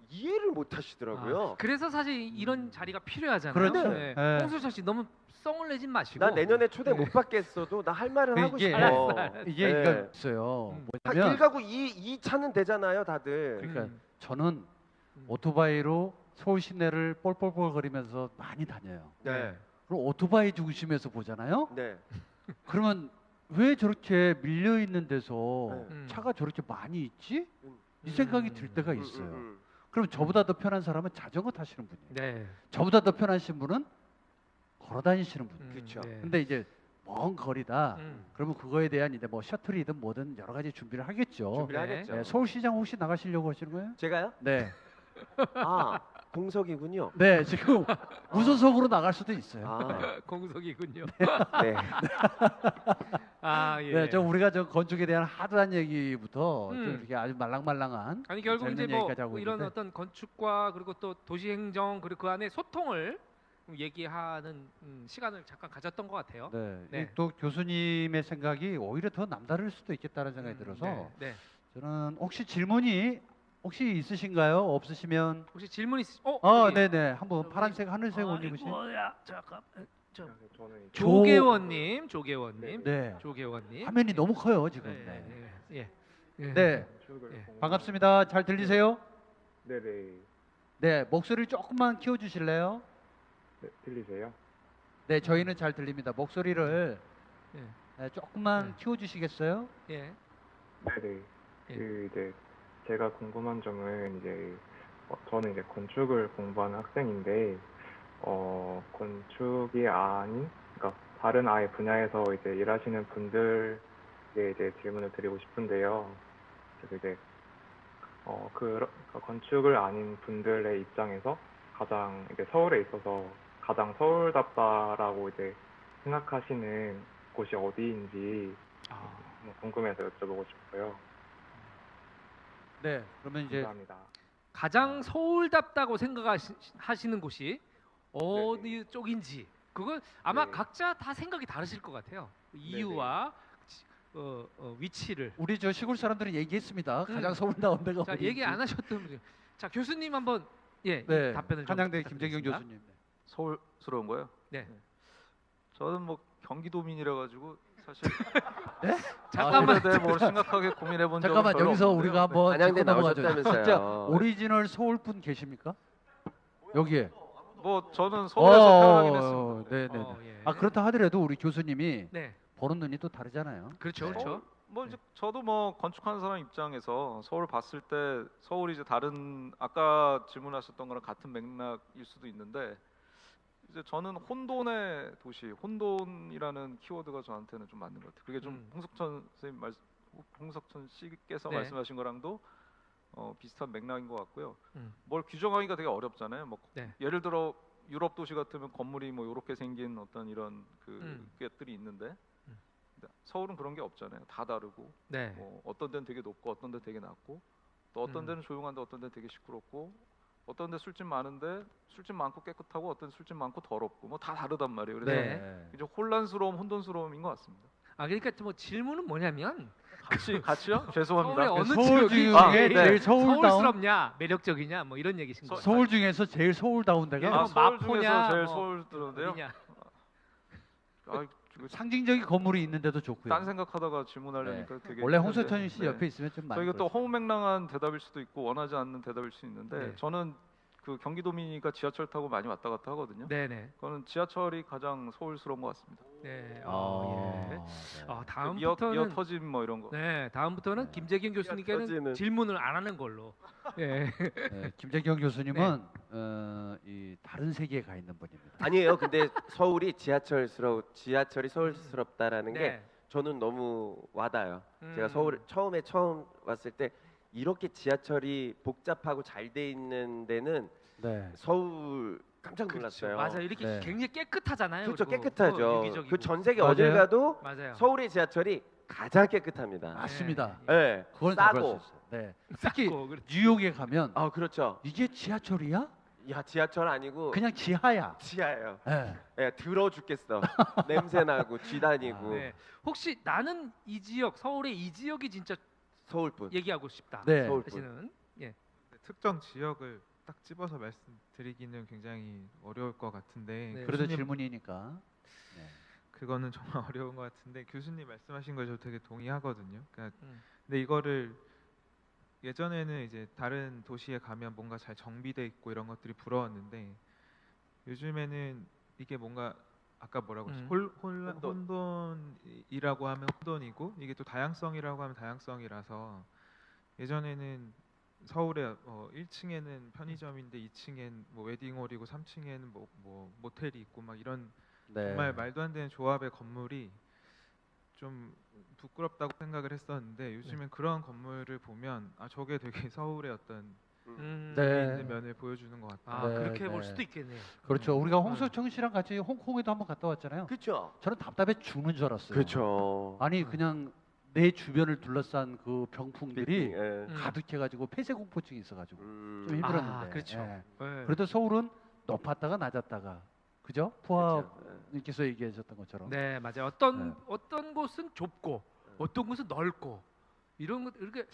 이해를 못 하시더라고요.
그래서 사실 이런 자리가 필요하잖아요.
그렇죠.
홍수철 씨 너무 썽을 내진 마시고.
나 내년에 초대 못 받겠어도 나 할 말은 하고 싶어.
이게 이거 있어요. 뭐냐면
일 가구 이 차는 되잖아요, 다들.
그러니까 저는 오토바이로 서울 시내를 뻘뻘뻘거리면서 많이 다녀요. 그리고 오토바이 중심에서 보잖아요. 그러면 왜 저렇게 밀려 있는 데서 차가 저렇게 많이 있지? 이 생각이 들 때가 있어요. 그럼 저보다 더 편한 사람은 자전거 타시는 분이에요. 저보다 더 편하신 분은 걸어 다니시는 분이에요.
그렇죠.
근데 이제 먼 거리다. 그러면 그거에 대한 이제 뭐 셔틀이든 뭐든 여러 가지 준비를 하겠죠.
준비를 하겠죠.
서울시장 혹시 나가시려고 하시는 거예요?
제가요?
네.
아, 공석이군요.
네, 지금 무소속으로 나갈 수도 있어요.
공석이군요.
네.
네, 저 우리가 저 건축에 대한 하드한 얘기부터 좀 이렇게 아주 말랑말랑한.
아니 결국 이제
재밌는
뭐
얘기까지 하고
이런
있는데.
어떤 건축과 그리고 또 도시행정 그리고 그 안에 소통을 얘기하는 시간을 잠깐 가졌던 것 같아요.
네. 또 교수님의 생각이 오히려 더 남다를 수도 있겠다는 생각이 들어서 저는 혹시 질문이 있으신가요? 없으시면
혹시 질문
네네. 한번 파란색 하늘색 옷 입으신.
뭐야? 잠깐.
저는
조계원님.
네.
조계원님.
화면이 너무 커요 지금. 네. 반갑습니다. 잘 들리세요?
네네.
네. 목소리를 조금만 키워주실래요?
네, 들리세요?
네, 저희는 잘 들립니다. 목소리를 조금만 키워주시겠어요?
네네. 이제 제가 궁금한 점은 이제 저는 이제 건축을 공부하는 학생인데 건축이 아닌, 그러니까 다른 아예 분야에서 이제 일하시는 분들에 이제 질문을 드리고 싶은데요. 그래서 이제 건축을 아닌 분들의 입장에서 가장 이제 서울에 있어서 가장 서울답다라고 이제 생각하시는 곳이 어디인지 궁금해서 여쭤보고 싶어요.
네, 그러면 이제
감사합니다.
가장 서울답다고 생각하시는 곳이 어디 쪽인지 그거 아마 각자 다 생각이 다르실 것 같아요. 이유와 위치를.
우리 저 시골 사람들은 얘기했습니다. 가장 서울다운 데가
자,
어디인지.
얘기 안 하셨던 분들. 자, 교수님 한번 답변을 좀
한양대
부탁드리겠습니다.
김재경 교수님.
서울스러운 거요?
네.
저는 뭐 경기도민이라 가지고 사실
잠깐만.
서울에 대해 뭘 심각하게 고민해 본 적은
잠깐만
별로
여기서
없는데요.
우리가 한번
안양대
짚고 넘어가죠.
나오셨다면서요.
진짜 오리지널 서울 분 계십니까? 여기에.
뭐 저는 서울에서 태어나긴 했습니다.
네네.
예.
아 그렇다 하더라도 우리 교수님이
네.
보는 눈이 또 다르잖아요.
그렇죠.
네.
그렇죠.
뭐 이제 저도 뭐 건축하는 사람 입장에서 서울 봤을 때 서울이 이제 다른 아까 질문하셨던 거랑 같은 맥락일 수도 있는데 이제 저는 혼돈의 도시, 혼돈이라는 키워드가 저한테는 좀 맞는 것 같아요. 그게 좀 홍석천 씨께서
네.
말씀하신 거랑도 비슷한 맥락인 것 같고요.
음.
뭘 규정하기가 되게 어렵잖아요. 뭐
네.
예를 들어 유럽 도시 같으면 건물이 뭐 이렇게 생긴 어떤 이런
음.
것들이 있는데 서울은 그런 게 없잖아요. 다 다르고
네.
뭐 어떤 데는 되게 높고 어떤 데는 되게 낮고 또 어떤
음.
데는 조용한데 어떤 데는 되게 시끄럽고 어떤 데 술집 많은데 술집 많고 깨끗하고 어떤 술집 많고 더럽고 뭐 다 다르단 말이에요. 그래서
네.
이제 혼란스러움, 혼돈스러움인 것 같습니다.
아 그러니까 뭐 질문은 뭐냐면
같이요? 죄송합니다.
서울의 어느
서울
지역이
중에
네.
제일 서울다운
서울스럽냐, 매력적이냐, 뭐 이런 얘기신 거죠.
서울 중에서 제일 서울다운 데가
뭐
서울
마포냐,
중에서 제일
뭐
서울스러운데요.
어디냐.
아,
상징적인 건물이 있는데도 좋고요.
딴 생각하다가 질문하려니까 되게
원래
힘든데.
홍석천 씨
네.
옆에 있으면 좀 많이.
저희가 또 허무맹랑한 대답일 수도 있고 원하지 않는 대답일 수 있는데
네.
저는 그 경기도민이니까 지하철 타고 많이 왔다 갔다 하거든요.
네네.
그거는 지하철이 가장 서울스러운 것 같습니다.
네.
아,
예.
네.
다음부터는
미어 터짐 뭐 이런 거.
네, 다음부터는
네.
김재경 교수님께는
터지는.
질문을 안 하는 걸로. 예.
네, 김재경 교수님은 이 다른 세계에 가 있는 분입니다.
아니에요. 근데 서울이 지하철이 서울스럽다라는 게
네.
저는 너무 와닿아요. 제가
음.
서울 처음 왔을 때 이렇게 지하철이 복잡하고 잘 돼 있는 데는
네.
서울 깜짝 놀랐어요.
맞아요. 이렇게
네.
굉장히 깨끗하잖아요.
그렇죠.
그리고
깨끗하죠.
유기적이고.
그 전 세계
맞아요.
어딜 가도
맞아요.
서울의 지하철이 가장 깨끗합니다.
맞습니다.
예.
네.
그건 잡을 수
싸고.
있어요. 네. 특히
쌌고, 그렇죠.
뉴욕에 가면
아 그렇죠.
이게 지하철이야?
야 지하철 아니고
그냥 지하야.
지하예요.
네.
야, 더러 죽겠어. 냄새 나고 쥐 다니고.
네. 혹시 나는 이 지역, 서울의 이 지역이 진짜
서울분.
얘기하고 싶다.
네.
서울.
하시는. 예.
특정 지역을 딱 집어서 말씀드리기는 굉장히 어려울 것 같은데
네.
그래도
교수님
질문이니까. 네.
그거는 정말 어려운 것 같은데 교수님 말씀하신 걸 저 되게 동의하거든요. 그러니까
음.
근데 이거를 예전에는 이제 다른 도시에 가면 뭔가 잘 정비돼 있고 이런 것들이 부러웠는데 요즘에는 이게 뭔가 아까 뭐라고 했죠? 혼돈이라고 하면 혼돈이고 이게 또 다양성이라고 하면 다양성이라서 예전에는 서울에 1층에는 편의점인데 2층엔 뭐 웨딩홀이고 3층에는 뭐 모텔이 있고 막 이런
네.
정말 말도 안 되는 조합의 건물이 좀 부끄럽다고 생각을 했었는데 요즘엔 그런 건물을 보면 아 저게 되게 서울의 어떤
네.
있는 면을 보여주는 것 같아요.
아
네,
그렇게 볼
네.
수도 있겠네요.
그렇죠. 우리가 홍석천 씨랑 같이 홍콩에도 한번 갔다 왔잖아요.
그렇죠.
저는 답답해 죽는 줄 알았어요.
그렇죠.
아니 그냥 내 주변을 둘러싼 그 병풍들이
예.
음.
가득해가지고 폐쇄 공포증이 있어가지고 좀
음.
힘들었는데.
아, 그렇죠.
예.
네.
그래도 서울은 높았다가 낮았다가, 그죠? 포화님께서 얘기하셨던 것처럼.
네, 맞아요.
네.
어떤 곳은 좁고 어떤 곳은 넓고 이런 것 이렇게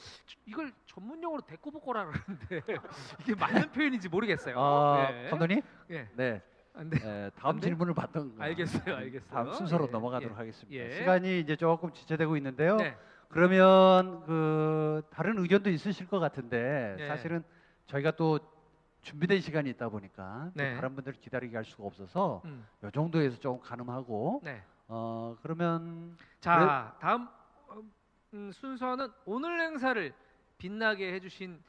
이걸 전문 용어로 데코복고라 그러는데 이게 맞는 표현인지 모르겠어요.
아,
예.
감독님?
예.
네.
안 돼.
다음
안 돼?
질문을 받던 거.
알겠어요, 알겠어요.
다음 순서로
예,
넘어가도록
예.
하겠습니다.
예.
시간이 이제 조금 지체되고 있는데요.
네.
그러면 그 다른 의견도 있으실 것 같은데
네.
사실은 저희가 또 준비된 시간이 있다 보니까 또
네.
다른 분들을 기다리게 할 수가 없어서
음.
이 정도에서 조금 가늠하고
네.
그러면
자, 다음 순서는 오늘 행사를 빛나게 해주신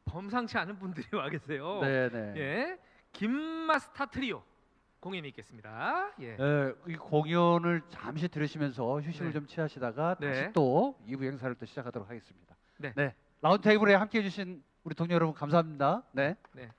범상치 않은 분들이 와 계세요.
네네.
예, 김마스타 트리오 공연이 있겠습니다. 예.
이 공연을 잠시 들으시면서 휴식을
네.
좀 취하시다가
네.
다시 또 2부 행사를 또 시작하도록 하겠습니다.
네.
라운드 테이블에 함께해 주신 우리 동료 여러분 감사합니다. 네.
네.